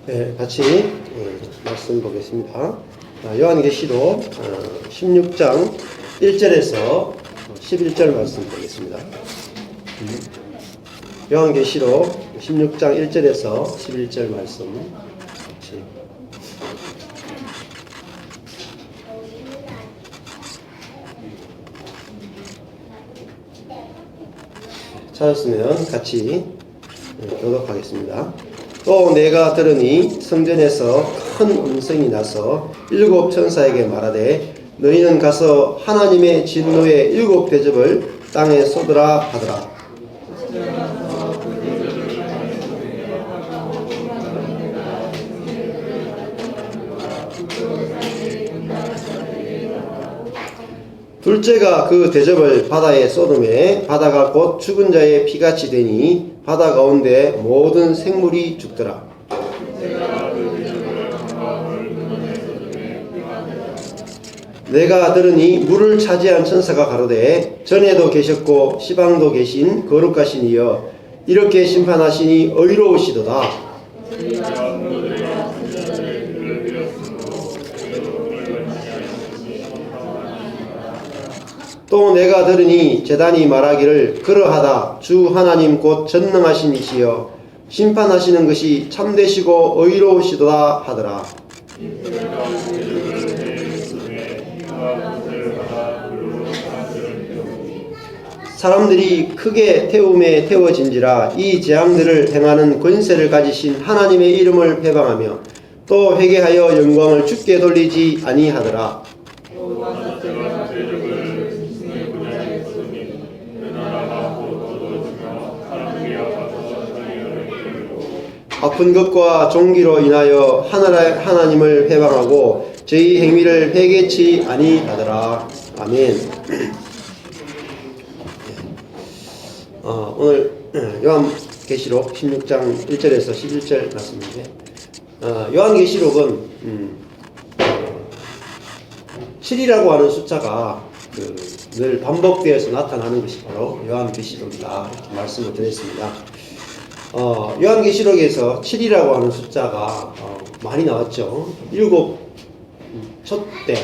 네, 같이 말씀 보겠습니다. 요한계시록 16장 1절에서 11절 말씀 보겠습니다. 요한계시록 16장 1절에서 11절 말씀 같이 찾았으면 같이 교독하겠습니다. 또 내가 들으니 성전에서 큰 음성이 나서 일곱 천사에게 말하되 너희는 가서 하나님의 진노의 일곱 대접을 땅에 쏟으라 하더라. 둘째가 그 대접을 바다에 쏟음에 바다가 곧 죽은 자의 피같이 되니 바다 가운데 모든 생물이 죽더라. 내가 들으니 물을 차지한 천사가 가로되 전에도 계셨고 시방도 계신 거룩하신 이여 이렇게 심판하시니 의로우시도다. 또 내가 들으니 제단이 말하기를 그러하다 주 하나님 곧 전능하신 이시여 심판하시는 것이 참되시고 의로우시도다 하더라. 사람들이 크게 태움에 태워진지라 이 재앙들을 행하는 권세를 가지신 하나님의 이름을 회방하며 또 회개하여 영광을 주께 돌리지 아니하더라. 아픈 것과 종기로 인하여 하나님을 회방하고 저희 행위를 회개치 아니하더라. 아멘. 오늘 요한계시록 16장 1절에서 11절 말씀인데 요한계시록은 7이라고 하는 숫자가 늘 반복되어서 나타나는 것이 바로 요한계시록이다 이렇게 말씀을 드렸습니다. 요한계시록에서 7이라고 하는 숫자가 많이 나왔죠. 7 촛대,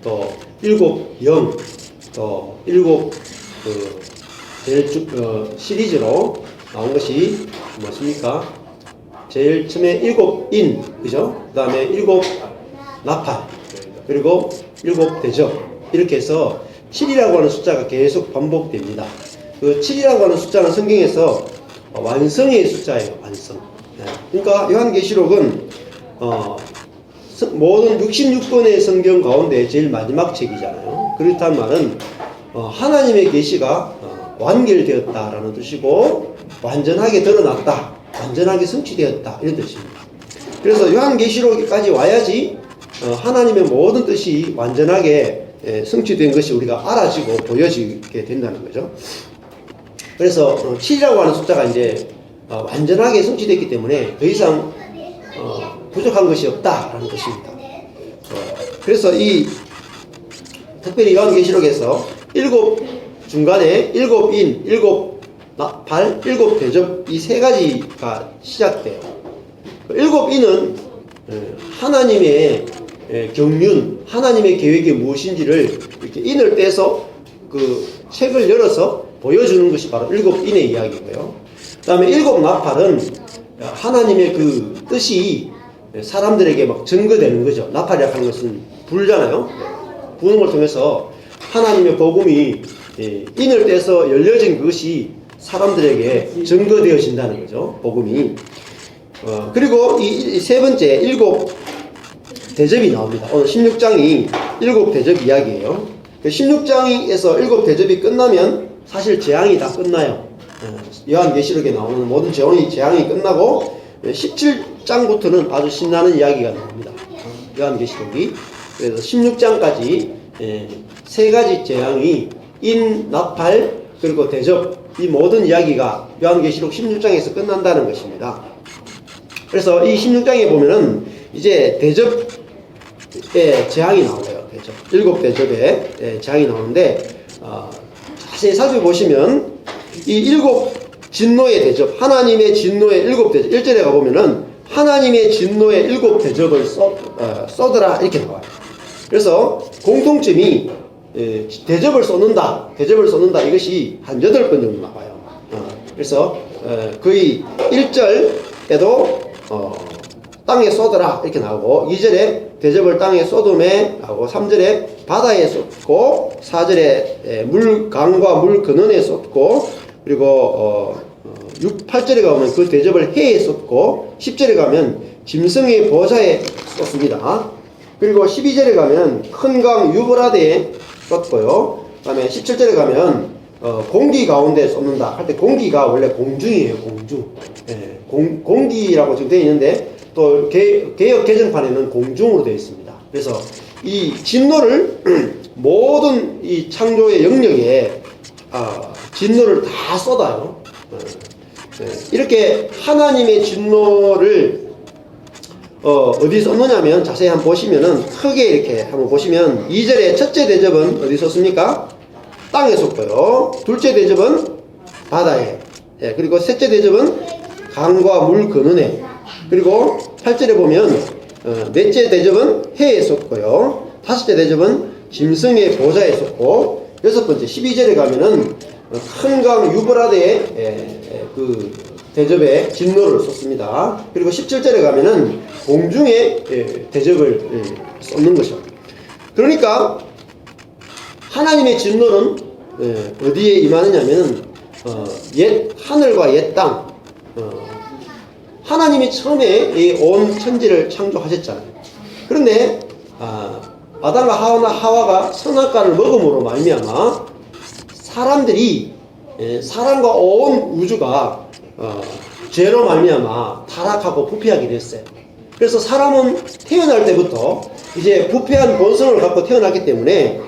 또 7 영, 또 7 제일 시리즈로 나온 것이 무엇입니까? 제일 처음에 7인, 그죠? 그 다음에 7 나팔, 그리고 7 대접, 이렇게 해서 7이라고 하는 숫자가 계속 반복됩니다. 그 7이라고 하는 숫자는 성경에서 완성의 숫자예요. 완성. 그러니까 요한계시록은 모든 66권의 성경 가운데 제일 마지막 책이잖아요. 그렇다는 말은 하나님의 계시가 완결되었다라는 뜻이고 완전하게 드러났다, 완전하게 성취되었다 이런 뜻입니다. 그래서 요한계시록까지 와야지 하나님의 모든 뜻이 완전하게 성취된 것이 우리가 알아지고 보여지게 된다는 거죠. 그래서 7이라고 하는 숫자가 이제 완전하게 성취됐기 때문에 더 이상 부족한 것이 없다라는 것입니다. 그래서 특별히 요한계시록에서 중간에 7인, 7발, 7대접 이 세 가지가 시작돼요. 7인은 하나님의 경륜, 하나님의 계획이 무엇인지를 이렇게 인을 떼서 그 책을 열어서 보여주는 것이 바로 7인의 이야기고요. 그 다음에 7 나팔은 하나님의 그 뜻이 사람들에게 막 증거되는 거죠. 나팔이라고 하는 것은 불잖아요. 부는 걸 통해서 하나님의 복음이 인을 떼서 열려진 그것이 사람들에게 증거되어진다는 거죠. 복음이. 그리고 이 세 번째 7 대접이 나옵니다. 오늘 16장이 7 대접 이야기예요. 16장에서 7 대접이 끝나면 사실 재앙이 다 끝나요. 요한계시록에 나오는 모든 재앙이 끝나고 17장부터는 아주 신나는 이야기가 나옵니다. 요한계시록이. 그래서 16장까지 세 가지 재앙이 인, 나팔, 그리고 대접 이 모든 이야기가 요한계시록 16장에서 끝난다는 것입니다. 그래서 이 16장에 보면은 이제 대접의 재앙이 나와요. 대접. 7 대접의 재앙이 나오는데 자세히 살펴보시면 이 7 진노의 대접, 하나님의 진노의 7 대접 1절에 가보면은 하나님의 진노의 7 대접을 쏟으라 이렇게 나와요. 그래서 공통점이 대접을 쏟는다 이것이 한 8번 정도 나와요. 그래서 거의 1절에도 땅에 쏟으라 이렇게 나오고, 2절에 대접을 땅에 쏟음에 나오고, 3절에 바다에 쏟고, 4절에 강과 물 근원에 쏟고, 그리고 8절에 가면 그 대접을 해에 쏟고, 10절에 가면 짐승의 보좌에 쏟습니다. 그리고 12절에 가면 큰 강 유브라데에 쏟고요. 그 다음에 17절에 가면 공기 가운데 쏟는다 할 때 공기가 원래 공중이에요. 공중. 공기라고 지금 되어 있는데 또 개역 개정판에는 공중으로 되어 있습니다. 그래서 이 진노를 모든 이 창조의 영역에 진노를 다 쏟아요. 이렇게 하나님의 진노를 어디 쏟느냐면 자세히 한번 보시면은 크게 이렇게 한번 보시면 2절에 첫째 대접은 어디 쏟습니까? 땅에 쏟고요. 둘째 대접은 바다에, 그리고 셋째 대접은 강과 물 근원에, 그리고 8절에 보면 넷째 대접은 해에 쏟고요. 다섯째 대접은 짐승의 보좌에 쏟고, 여섯 번째 12절에 가면은 큰 강 유브라데에 그 대접에 진노를 쏟습니다. 그리고 17절에 가면은 공중에 대접을 쏟는 것이죠. 그러니까 하나님의 진노는 어디에 임하느냐면 옛 하늘과 옛 땅, 하나님이 처음에 이 온 천지를 창조하셨잖아요. 그런데 아담과 하와가 선악과를 먹음으로 말미암아 사람들이 사람과 온 우주가 죄로 말미암아 타락하고 부패하게 됐어요. 그래서 사람은 태어날 때부터 이제 부패한 본성을 갖고 태어났기 때문에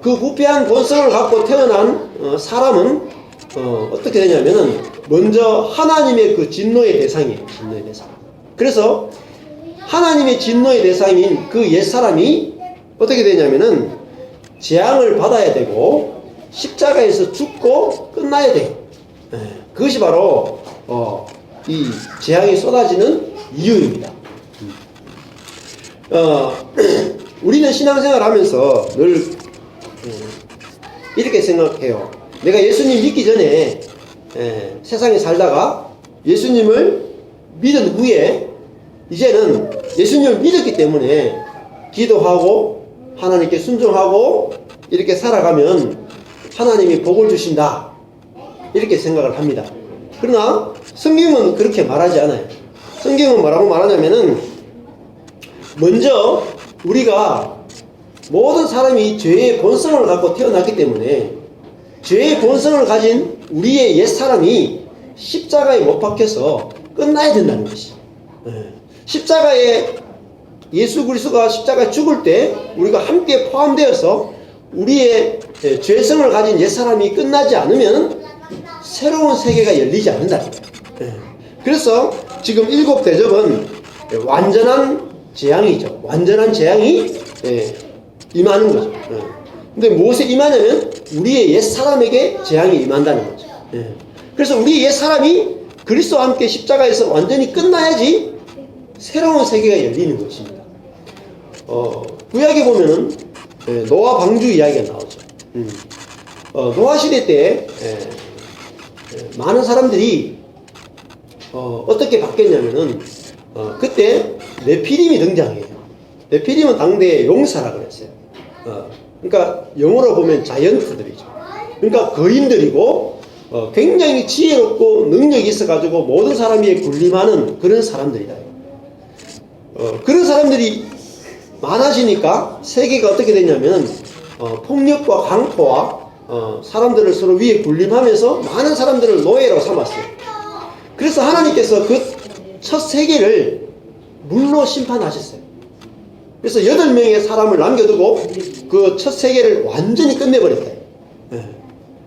그 부패한 본성을 갖고 태어난 사람은 어떻게 되냐면은 먼저 하나님의 그 진노의 대상이에요. 진노의 대상. 그래서 하나님의 진노의 대상인 그 옛사람이 어떻게 되냐면은 재앙을 받아야 되고 십자가에서 죽고 끝나야 돼요. 그것이 바로 이 재앙이 쏟아지는 이유입니다. 우리는 신앙생활 하면서 늘 이렇게 생각해요. 내가 예수님 믿기 전에 세상에 살다가 예수님을 믿은 후에 이제는 예수님을 믿었기 때문에 기도하고 하나님께 순종하고 이렇게 살아가면 하나님이 복을 주신다 이렇게 생각을 합니다. 그러나 성경은 그렇게 말하지 않아요. 성경은 뭐라고 말하냐면은 먼저 우리가 모든 사람이 죄의 본성을 갖고 태어났기 때문에 죄의 본성을 가진 우리의 옛사람이 십자가에 못 박혀서 끝나야 된다는 것이. 십자가에 예수 그리스도가 십자가에 죽을 때 우리가 함께 포함되어서 우리의 죄성을 가진 옛사람이 끝나지 않으면 새로운 세계가 열리지 않는다. 그래서 지금 7 대접은 완전한 재앙이죠. 완전한 재앙이 임하는 거죠. 근데 무엇에 임하냐면 우리의 옛사람에게 재앙이 임한다는 거죠. 그래서 우리 옛사람이 그리스도와 함께 십자가에서 완전히 끝나야지 새로운 세계가 열리는 것입니다. 구약에 보면은 노아 방주 이야기가 나오죠. 노아 시대 때 많은 사람들이 어떻게 바뀌었냐면은 그때 네피림이 등장해요. 네피림은 당대의 용사라 그랬어요. 그러니까 영어로 보면 자이언트들이죠. 그러니까 거인들이고 굉장히 지혜롭고 능력이 있어가지고 모든 사람이 군림하는 그런 사람들이다. 그런 사람들이 많아지니까 세계가 어떻게 됐냐면 폭력과 강포와 사람들을 서로 위에 군림하면서 많은 사람들을 노예로 삼았어요. 그래서 하나님께서 그 첫 세계를 물로 심판하셨어요. 그래서 8명의 사람을 남겨두고 그 첫 세계를 완전히 끝내버렸다.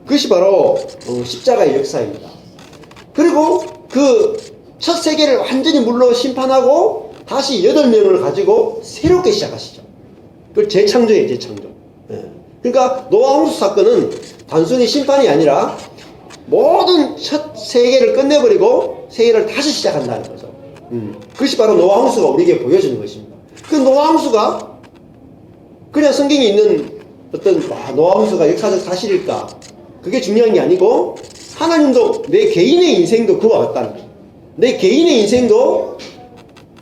그것이 바로 십자가의 역사입니다. 그리고 그 첫 세계를 완전히 물로 심판하고 다시 8명을 가지고 새롭게 시작하시죠. 그걸 재창조예요, 재창조. 그러니까 노아 홍수 사건은 단순히 심판이 아니라 모든 첫 세계를 끝내버리고 세계를 다시 시작한다는 거죠. 그것이 바로 노아 홍수가 우리에게 보여주는 것입니다. 그 노아 홍수가 그냥 성경에 있는 어떤 노아 홍수가 역사적 사실일까? 그게 중요한 게 아니고 하나님도 내 개인의 인생도 그와 같다는 거예요. 내 개인의 인생도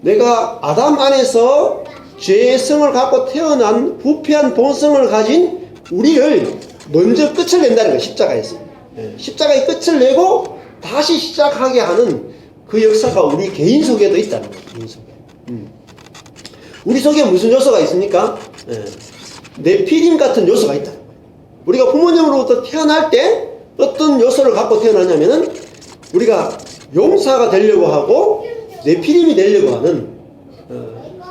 내가 아담 안에서 죄의 성을 갖고 태어난 부패한 본성을 가진 우리를 먼저 끝을 낸다는 거예요. 십자가에서. 십자가의 끝을 내고 다시 시작하게 하는 그 역사가 우리 개인 속에도 있다는 거예요. 개인 속에. 우리 속에 무슨 요소가 있습니까? 네피림 같은 요소가 있다. 우리가 부모님으로부터 태어날 때 어떤 요소를 갖고 태어나냐면은 우리가 용사가 되려고 하고 네피림이 되려고 하는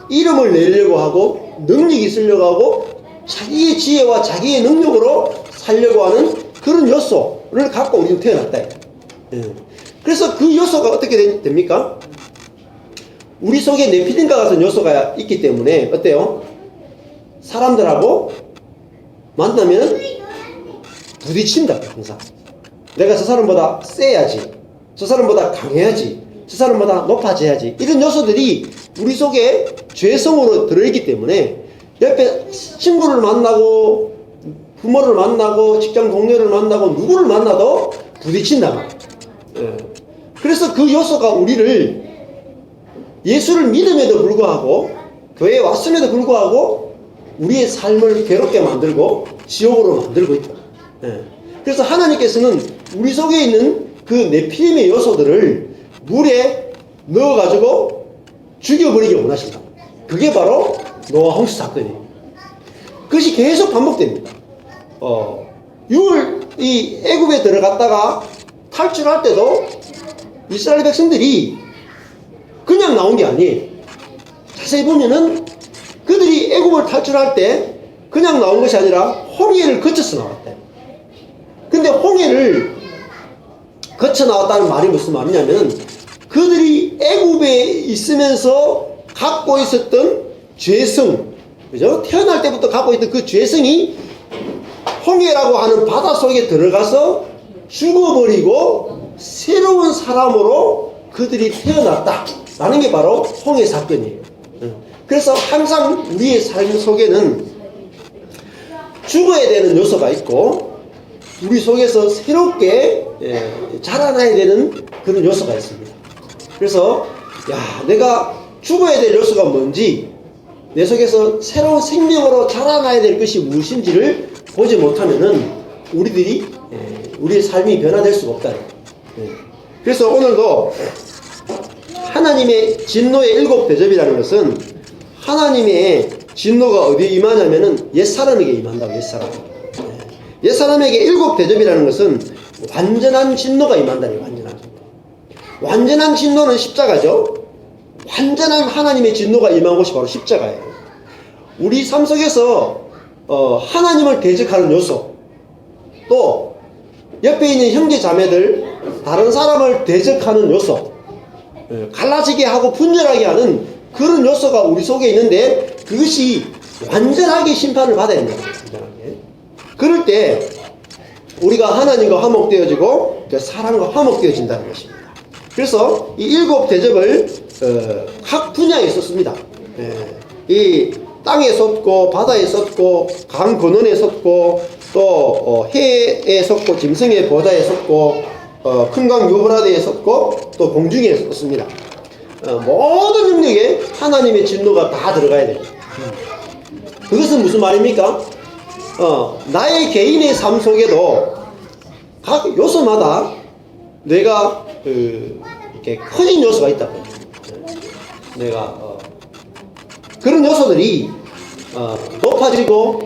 이름을 내려고 하고 능력이 있으려고 하고 자기의 지혜와 자기의 능력으로 살려고 하는 그런 요소를 갖고 우리는 태어났다. 그래서 그 요소가 어떻게 됩니까? 우리 속에 네피림과 같은 요소가 있기 때문에 어때요? 사람들하고 만나면 부딪힌다. 항상 내가 저 사람보다 세야지, 저 사람보다 강해야지, 저 사람보다 높아져야지, 이런 요소들이 우리 속에 죄성으로 들어있기 때문에 옆에 친구를 만나고 부모를 만나고 직장 동료를 만나고 누구를 만나도 부딪힌다. 그래서 그 요소가 우리를 예수를 믿음에도 불구하고 교회에 왔음에도 불구하고 우리의 삶을 괴롭게 만들고 지옥으로 만들고 있다. 그래서 하나님께서는 우리 속에 있는 그 네피림의 요소들을 물에 넣어가지고 죽여버리기 원하신다. 그게 바로 노아 홍수 사건이에요. 그것이 계속 반복됩니다. 이 애굽에 들어갔다가 탈출할 때도 이스라엘 백성들이 그냥 나온 게 아니에요. 자세히 보면은 그들이 애굽을 탈출할 때 그냥 나온 것이 아니라 홍해를 거쳐서 나왔대요. 근데 홍해를 거쳐 나왔다는 말이 무슨 말이냐면 그들이 애굽에 있으면서 갖고 있었던 죄성, 그죠? 태어날 때부터 갖고 있던 그 죄성이 홍해라고 하는 바다 속에 들어가서 죽어버리고 새로운 사람으로 그들이 태어났다라는 게 바로 홍해 사건이에요. 그래서 항상 우리의 삶 속에는 죽어야 되는 요소가 있고 우리 속에서 새롭게 자라나야 되는 그런 요소가 있습니다. 그래서 내가 죽어야 될 요소가 뭔지, 내 속에서 새로운 생명으로 자라나야 될 것이 무엇인지를 보지 못하면은 우리의 삶이 변화될 수가 없다. 그래서 오늘도 하나님의 진노의 7 대접이라는 것은 하나님의 진노가 어디에 임하냐면은 옛사람에게 임한다고. 옛사람에게 7 대접이라는 것은 완전한 진노가 임한다는 거예요. 완전한 진노는 십자가죠. 완전한 하나님의 진노가 임한 곳이 바로 십자가예요. 우리 삶 속에서 하나님을 대적하는 요소, 또 옆에 있는 형제 자매들, 다른 사람을 대적하는 요소, 갈라지게 하고 분열하게 하는 그런 요소가 우리 속에 있는데 그것이 완전하게 심판을 받아야 된다. 완전하게. 그럴 때 우리가 하나님과 화목되어지고 사람과 화목되어진다는 것입니다. 그래서 이 7 대접을 각 분야에 썼습니다. 이 땅에 썼고 바다에 썼고 강 근원에 썼고 또 해에 썼고 짐승의 보좌에 썼고 큰 강 유브라데에 썼고 또 공중에 썼습니다. 모든 영역에 하나님의 진노가 다 들어가야 돼요. 그것은 무슨 말입니까? 나의 개인의 삶 속에도 각 요소마다 내가 이렇게 커진 요소가 있다고. 내가 그런 요소들이 높아지고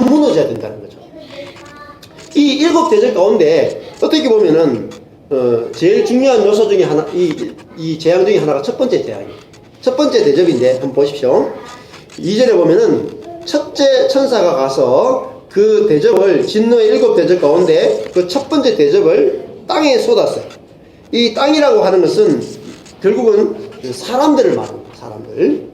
무너져야 된다는 거죠. 이 7 대접 가운데 어떻게 보면은 제일 중요한 요소 중에 하나, 이 재앙 중에 하나가 첫 번째 재앙이에요. 첫 번째 대접인데 한번 보십시오. 2절에 보면은 첫째 천사가 가서 그 대접을 진노의 7 대접 가운데 그 첫 번째 대접을 땅에 쏟았어요. 이 땅이라고 하는 것은 결국은 사람들을 말합니다. 사람들.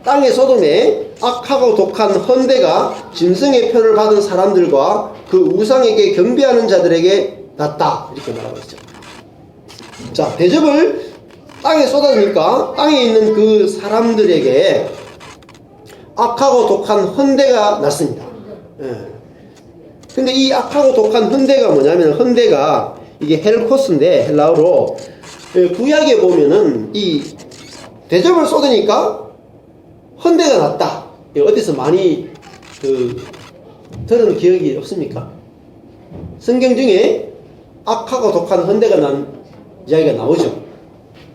땅의 소돔에 악하고 독한 헌대가 짐승의 표를 받은 사람들과 그 우상에게 경배하는 자들에게 났다. 이렇게 말하고 있죠. 자, 대접을 땅에 쏟아지니까 땅에 있는 그 사람들에게 악하고 독한 헌대가 났습니다. 예. 근데 이 악하고 독한 헌대가 뭐냐면, 헌대가 이게 헬코스인데, 헬라어로, 예, 구약에 보면은 이 대접을 쏟으니까 헌대가 났다. 예, 어디서 많이 들은 기억이 없습니까? 성경 중에 악하고 독한 헌대가 난 이야기가 나오죠.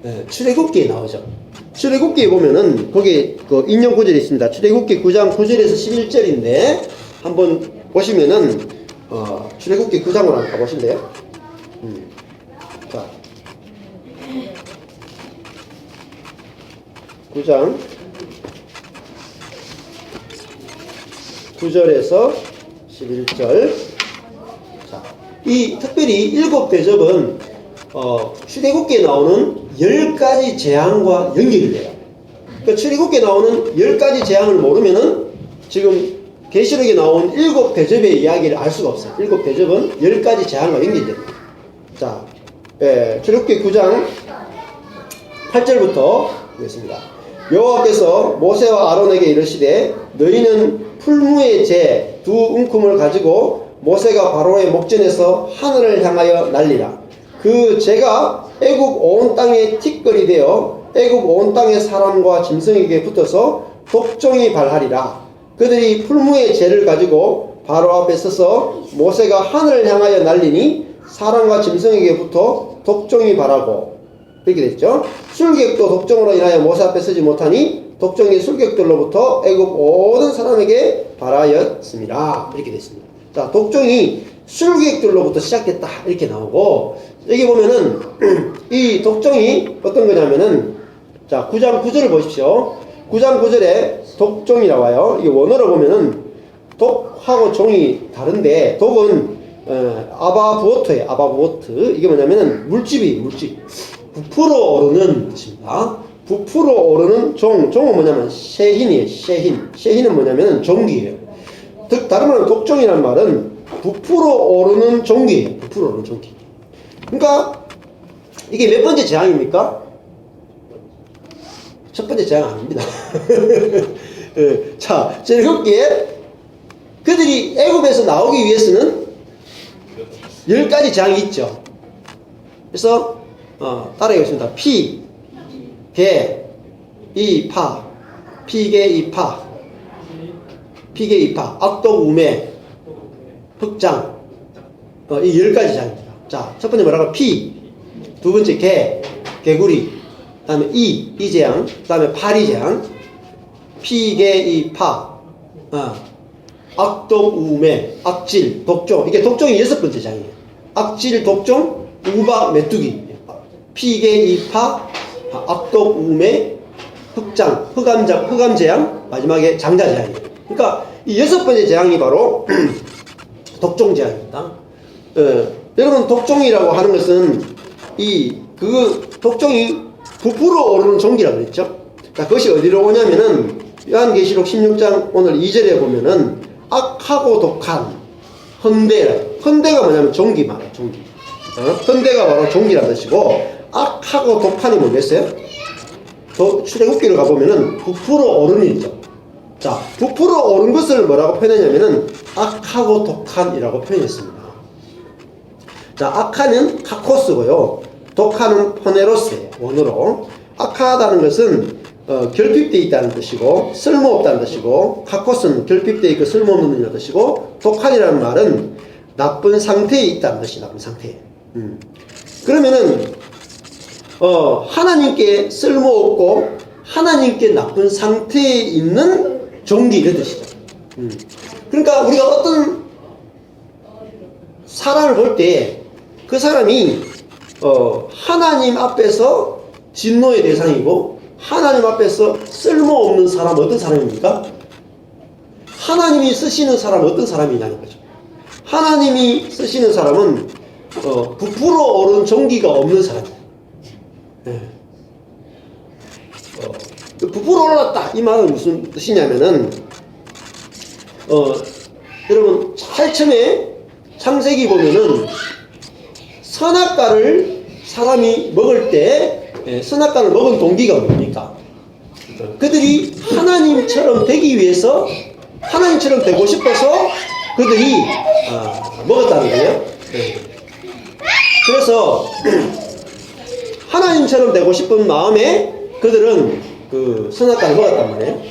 예, 출애굽기에 나오죠. 출애굽기에 보면은 거기 그 인용 구절이 있습니다. 출애굽기 9장 9절에서 11절인데 한번 보시면은 출애굽기 9장으로 한번 가보실래요? 자, 9장 9절에서 11절. 자, 이 특별히 일곱 대접은 출애굽기에 나오는 10가지 재앙과 연결이 돼요. 그러니까 출애굽기에 나오는 10가지 재앙을 모르면은 지금 계시록에 나온 일곱 대접의 이야기를 알 수가 없어요. 일곱 대접은 10가지 재앙과 연결됩니다. 자, 출애굽기 9장 8절부터 보겠습니다. 여호와께서 모세와 아론에게 이르시되 너희는 풀무의 재 두 움큼을 가지고 모세가 바로의 목전에서 하늘을 향하여 날리라. 그 재가 애굽 온 땅에 티끌이 되어 애굽 온 땅의 사람과 짐승에게 붙어서 독종이 발하리라. 그들이 풀무의 재를 가지고 바로 앞에 서서 모세가 하늘을 향하여 날리니 사람과 짐승에게 붙어 독종이 발하고, 이렇게 됐죠. 술객도 독종으로 인하여 모세 앞에 서지 못하니 독종이 술객들로부터 애굽 모든 사람에게 발하였습니다. 이렇게 됐습니다. 자, 독종이 술객들로부터 시작됐다 이렇게 나오고, 여기 보면은 이 독종이 어떤 거냐면은, 자, 9장 9절을 보십시오. 9장 9절에 독종이 나와요. 이게 원어로 보면은 독하고 종이 다른데, 독은 아바부오트예요. 아바부오트. 이게 뭐냐면은 물집. 부풀어 오르는 뜻입니다. 부풀어 오르는 종. 종은 뭐냐면 셰힌이에요. 셰힌은 뭐냐면은 종기예요. 다른 말로 독종이라는 말은 부풀어 오르는 종기예요. 부풀어 오르는 종기. 그러니까 이게 몇 번째 재앙입니까? 첫 번째 재앙 아닙니다. 자, 출애굽기에 그들이 애굽에서 나오기 위해서는 10가지 재앙이 있죠. 그래서 따라하겠습니다. 피, 개, 이, 파, 피개, 이, 파, 피개, 이, 파, 악독, 우매, 흑장, 이 10가지 재앙입니다. 자, 첫 번째 뭐라고? 피, 두 번째 개, 개구리, 그 다음에 이 재앙, 그 다음에 파리 재앙, 피개, 이, 파, 악독, 우매, 악질, 독종. 이게 독종이 6번째 재앙이에요. 악질, 독종, 우박, 메뚜기, 피개, 이파, 악독, 우매, 흑장, 흑암 재앙, 마지막에 장자 재앙이에요. 그러니까 이 6번째 재앙이 바로 독종 재앙입니다. 여러분, 독종이라고 하는 것은 그 독종이 부풀어 오르는 종기라고 그랬죠. 자, 그것이 어디로 오냐면은 요한계시록 16장 오늘 2절에 보면은 악하고 독한 헌대라. 헌대가 뭐냐면 종기 말이에요. 종기. 헌대가 바로 종기라는 뜻이고, 악하고 독한이 뭐겠어요? 출애굽기를 가보면은 부풀어 오른 일이죠. 자, 부풀어 오른 것을 뭐라고 표현했냐면은 악하고 독한이라고 표현했습니다. 자, 악하는 카코스고요. 독하는 포네로스예요. 원어로. 악하다는 것은 결핍되어 있다는 뜻이고, 쓸모없다는 뜻이고, 카코스는 결핍되어 있고 쓸모없는 이라는 뜻이고, 독한이라는 말은 나쁜 상태에 있다는 뜻이 나쁜 상태에. 그러면은 하나님께 쓸모없고 하나님께 나쁜 상태에 있는 종기, 이런 뜻이죠. 그러니까 우리가 어떤 사람을 볼 때 그 사람이 하나님 앞에서 진노의 대상이고 하나님 앞에서 쓸모없는 사람은 어떤 사람입니까? 하나님이 쓰시는 사람은 어떤 사람이냐는 거죠. 하나님이 쓰시는 사람은 부풀어 오른 종기가 없는 사람이에요. 부풀어 올랐다, 이 말은 무슨 뜻이냐면은 여러분, 잘 처음에 창세기 보면은 선악과를 사람이 먹을 때 선악과를 먹은 동기가 뭡니까? 그들이 하나님처럼 되기 위해서, 하나님처럼 되고 싶어서 그들이 먹었다는 거예요. 그래서 하나님처럼 되고 싶은 마음에 그들은 그 선악과를 먹었단 말이에요.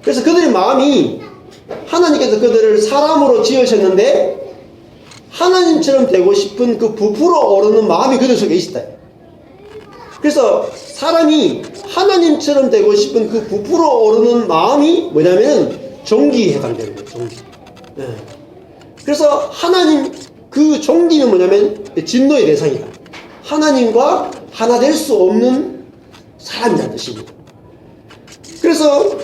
그래서 그들의 마음이, 하나님께서 그들을 사람으로 지으셨는데 하나님처럼 되고 싶은 그 부풀어 오르는 마음이 그들 속에 있었다. 그래서 사람이 하나님처럼 되고 싶은 그 부풀어 오르는 마음이 뭐냐면 종기에 해당되는 거예요. 종기. 그래서 하나님, 그 종기는 뭐냐면 진노의 대상이다. 하나님과 하나 될 수 없는 사람이라는 뜻입니다. 그래서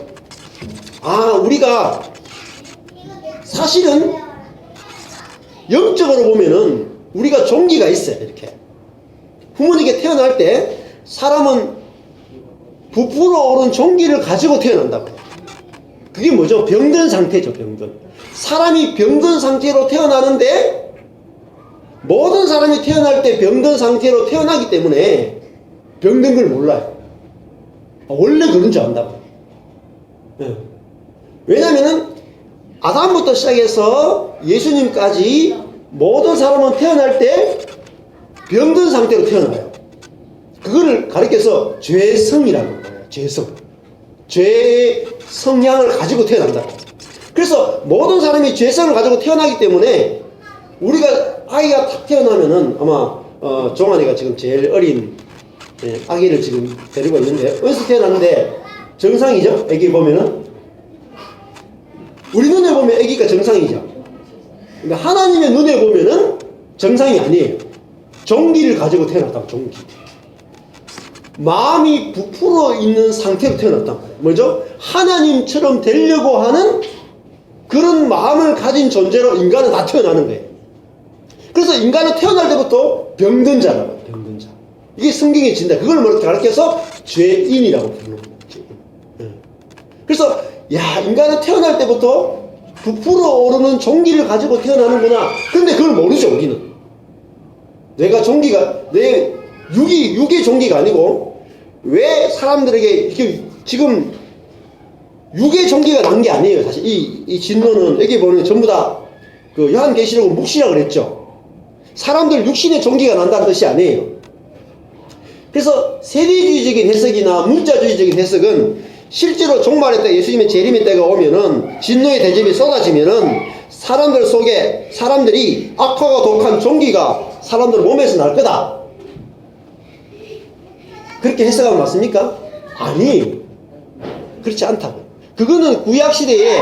우리가 사실은 영적으로 보면은 우리가 종기가 있어요. 이렇게 부모님께 태어날 때 사람은 부풀어 오른 종기를 가지고 태어난다고. 그게 뭐죠? 병든 상태죠. 병든. 사람이 병든 상태로 태어나는데, 모든 사람이 태어날 때 병든 상태로 태어나기 때문에 병든 걸 몰라요. 원래 그런 줄 안다고. 왜냐면은 아담부터 시작해서 예수님까지 모든 사람은 태어날 때 병든 상태로 태어나요. 그거를 가리켜서 죄성이라는 거예요. 죄성. 죄의 성향을 가지고 태어난다. 그래서 모든 사람이 죄성을 가지고 태어나기 때문에 우리가 아이가 탁 태어나면은 아마 종환이가 지금 제일 어린 아기를 지금 데리고 있는데, 어디서 태어났는데 정상이죠? 아기 보면은 우리 눈에 보면 아기가 정상이죠. 그러니까 하나님의 눈에 보면은 정상이 아니에요. 종기를 가지고 태어났다고. 종기. 마음이 부풀어 있는 상태로 태어났단 말이에요. 뭐죠? 하나님처럼 되려고 하는 그런 마음을 가진 존재로 인간은 다 태어나는 거예요. 그래서 인간은 태어날 때부터 병든 자라고. 병든 자. 이게 성경에 진다. 그걸 뭐라고 가르쳐서 죄인이라고 부르는 거예요. 그래서 인간은 태어날 때부터 부풀어 오르는 종기를 가지고 태어나는구나. 근데 그걸 모르죠, 우리는. 내가 종기가, 내 육의 종기가 아니고, 왜 사람들에게 이렇게 지금 육의 종기가 난 게 아니에요. 사실 이 진노는 여기 보면 전부 다 그 요한계시록은 묵시라고 그랬죠. 사람들 육신의 종기가 난다는 뜻이 아니에요. 그래서 세대주의적인 해석이나 문자주의적인 해석은 실제로 종말의 때, 예수님의 재림의 때가 오면은, 진노의 대접이 쏟아지면은 사람들 속에, 사람들이 악하고 독한 종기가 사람들 몸에서 날 거다. 그렇게 해석하면 맞습니까? 아니, 그렇지 않다고. 그거는 구약시대 때,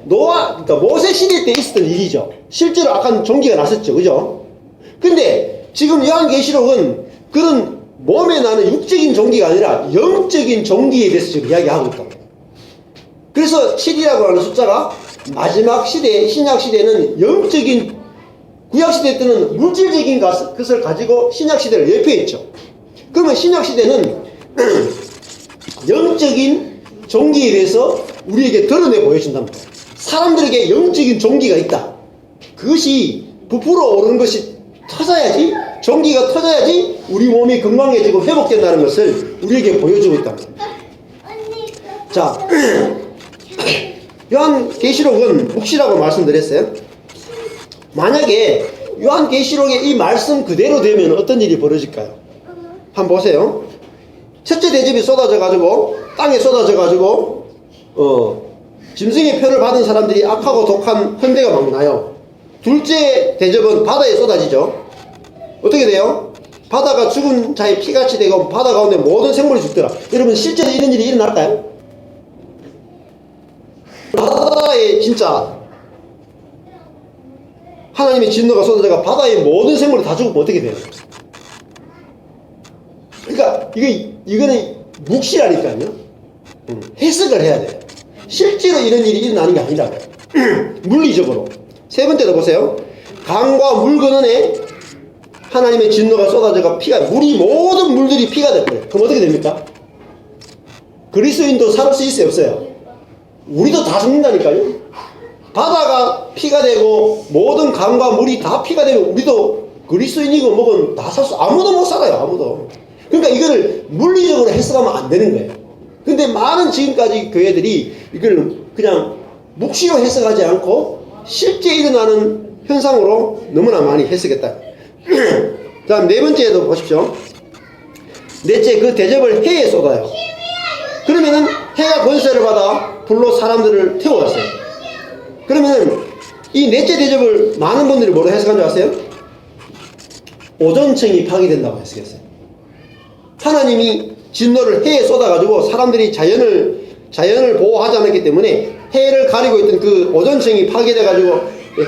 그러니까 모세시대 때 있었던 일이죠. 실제로 악한 종기가 났었죠. 그죠? 근데 지금 요한계시록은 그런 몸에 나는 육적인 종기가 아니라 영적인 종기에 대해서 지금 이야기하고 있다고. 그래서 7이라고 하는 숫자가 마지막 시대, 신약 시대는 영적인, 구약 시대 때는 물질적인 것을 가지고 신약 시대를 예표했죠. 그러면 신약 시대는 영적인 종기에 대해서 우리에게 드러내 보여준답니다. 사람들에게 영적인 종기가 있다. 그것이 부풀어 오르는 것이 터져야지, 종기가 터져야지 우리 몸이 건강해지고 회복된다는 것을 우리에게 보여주고 있답니다. 자, 요한계시록은 묵시라고 말씀드렸어요. 만약에 요한계시록의 이 말씀 그대로 되면 어떤 일이 벌어질까요? 한번 보세요. 첫째 대접이 쏟아져가지고, 땅에 쏟아져가지고, 짐승의 표를 받은 사람들이 악하고 독한 헌대가 막 나요. 둘째 대접은 바다에 쏟아지죠. 어떻게 돼요? 바다가 죽은 자의 피같이 되고 바다 가운데 모든 생물이 죽더라. 여러분, 실제로 이런 일이 일어날까요? 바다에 진짜 하나님의 진노가 쏟아져가 바다의 모든 생물이 다 죽으면 어떻게 돼요? 그러니까 이거는 묵시라니까요. 해석을 해야 돼요. 실제로 이런 일이 일어나는 게 아니라고요. 물리적으로. 세 번째도 보세요. 강과 물 근원에 하나님의 진노가 쏟아져가 모든 물들이 피가 될 거예요. 그럼 어떻게 됩니까? 그리스도인도 살 수 있어요, 없어요? 우리도 다 죽는다니까요. 바다가 피가 되고 모든 강과 물이 다 피가 되면 우리도 그리스도인이고 뭐건 다 살 수, 아무도 못 살아요, 아무도. 그러니까 이거를 물리적으로 해석하면 안 되는 거예요. 근데 많은 지금까지 교회들이 이걸 그냥 묵시로 해석하지 않고 실제 일어나는 현상으로 너무나 많이 해석했다. 다음 네 번째도 보십시오. 넷째, 그 대접을 해에 쏟아요. 그러면은 해가 권세를 받아 불로 사람들을 태워갔어요. 그러면은 이 넷째 대접을 많은 분들이 뭐로 해석한 줄 아세요? 오존층이 파괴된다고 해석했어요. 하나님이 진노를 해에 쏟아가지고 사람들이 자연을 보호하지 않았기 때문에 해를 가리고 있던 그 오존층이 파괴돼가지고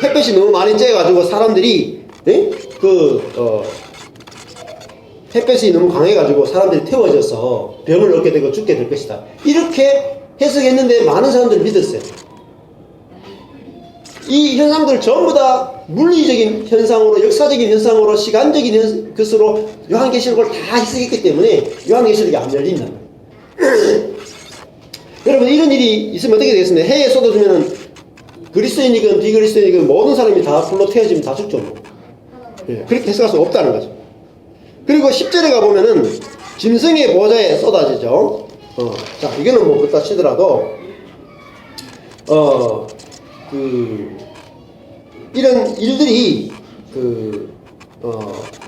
햇볕이 너무 많이 쬐가지고 사람들이 햇볕이 너무 강해가지고 사람들이 태워져서 병을 얻게 되고 죽게 될 것이다. 이렇게 해석했는데 많은 사람들이 믿었어요. 이 현상들 전부 다 물리적인 현상으로, 역사적인 현상으로, 시간적인 것으로 요한계시록을 다 해석했기 때문에 요한계시록이 안 열린다. 여러분, 이런 일이 있으면 어떻게 되겠습니까? 해에 쏟아지면은 그리스도인이건 비그리스도인이건 모든 사람이 다 불로 태워지면 다 죽죠. 그렇게 해석할 수 없다는 거죠. 그리고 10절에 가보면은 짐승의 보좌에 쏟아지죠. 자, 이거는 뭐 그렇다 치더라도 이런 일들이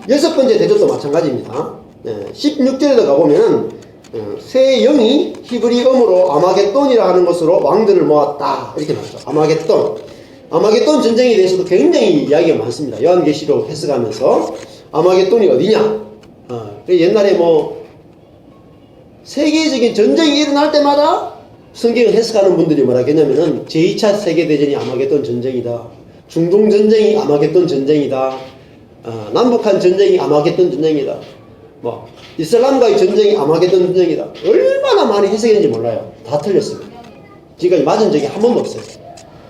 여섯 번째 대접도 마찬가지입니다. 16절에도 가보면은 새 영이 히브리어로 아마겟돈이라 하는 것으로 왕들을 모았다 이렇게 나오죠. 아마겟돈 전쟁에 대해서도 굉장히 이야기가 많습니다. 요한계시록 해석하면서 아마겟돈이 어디냐? 옛날에 뭐 세계적인 전쟁이 일어날 때마다 성경을 해석하는 분들이 뭐라 했냐면은 제2차 세계대전이 아마겟돈 전쟁이다. 중동 전쟁이 아마겟돈 전쟁이다. 남북한 전쟁이 아마겟돈 전쟁이다. 뭐 이슬람과의 전쟁이 아마겟돈 전쟁이다. 얼마나 많이 해석했는지 몰라요. 다 틀렸습니다. 지금까지 맞은 적이 한 번도 없어요.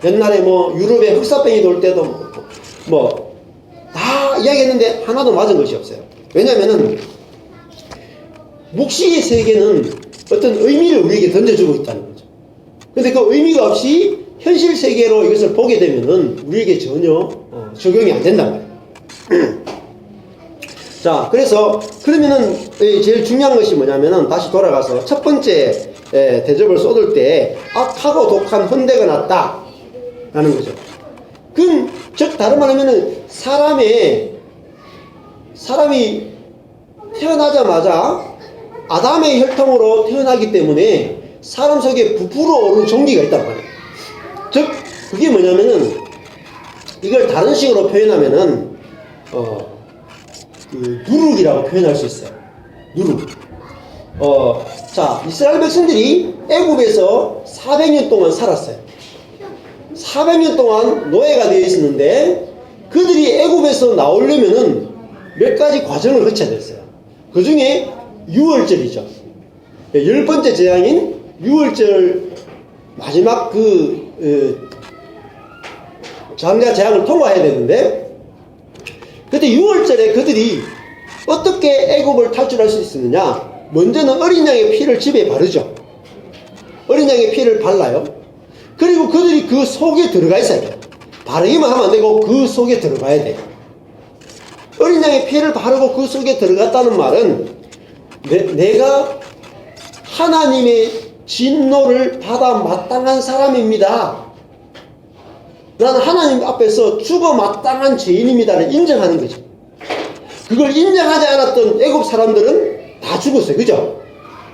옛날에 뭐 유럽에 흑사병이 돌 때도 뭐 다 이야기했는데 하나도 맞은 것이 없어요. 왜냐면은 묵시의 세계는 어떤 의미를 우리에게 던져주고 있다는 거죠. 근데 그 의미가 없이 현실 세계로 이것을 보게 되면은 우리에게 전혀 적용이 안 된단 말이에요. 자, 그러면은 제일 중요한 것이 뭐냐면은 다시 돌아가서 첫 번째 대접을 쏟을 때 악하고 독한 헌대가 났다 라는 거죠. 그럼 즉 다른 말 하면은 사람이 태어나자마자 아담의 혈통으로 태어나기 때문에 사람 속에 부풀어 오르는 종기가 있단 말이에요. 즉 그게 뭐냐면은 이걸 다른 식으로 표현하면은 누룩이라고 표현할 수 있어요. 누룩. 자, 이스라엘 백성들이 애굽에서 400년 동안 살았어요. 400년 동안 노예가 되어 있었는데 그들이 애굽에서 나오려면은 몇 가지 과정을 거쳐야 됐어요. 그 중에 유월절이죠. 10번째 재앙인 유월절 마지막 장자 재앙을 통과해야 되는데 그때 유월절에 그들이 어떻게 애굽을 탈출할 수 있었느냐? 먼저는 어린 양의 피를 집에 바르죠. 어린 양의 피를 발라요. 그리고 그들이 그 속에 들어가 있어야 돼요. 바르기만 하면 안 되고 그 속에 들어가야 돼요. 어린 양의 피를 바르고 그 속에 들어갔다는 말은 내가 하나님의 진노를 받아 마땅한 사람입니다. 나는 하나님 앞에서 죽어 마땅한 죄인입니다를 인정하는 거죠. 그걸 인정하지 않았던 애굽 사람들은 다 죽었어요. 그죠?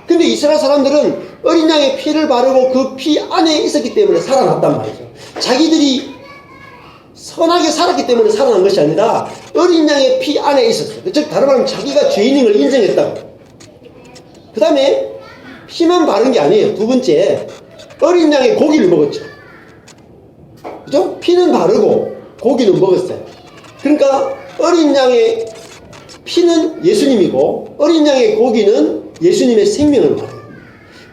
근데 이스라엘 사람들은 어린 양의 피를 바르고 그 피 안에 있었기 때문에 살아났단 말이죠. 자기들이 선하게 살았기 때문에 살아난 것이 아니라 어린 양의 피 안에 있었어요. 즉 다른 말하면 자기가 죄인인 걸 인정했다고. 그 다음에 피만 바른 게 아니에요. 두 번째, 어린 양의 고기를 먹었죠. 그죠? 피는 바르고 고기는 먹었어요. 그러니까 어린 양의 피는 예수님이고 어린 양의 고기는 예수님의 생명을 말해요.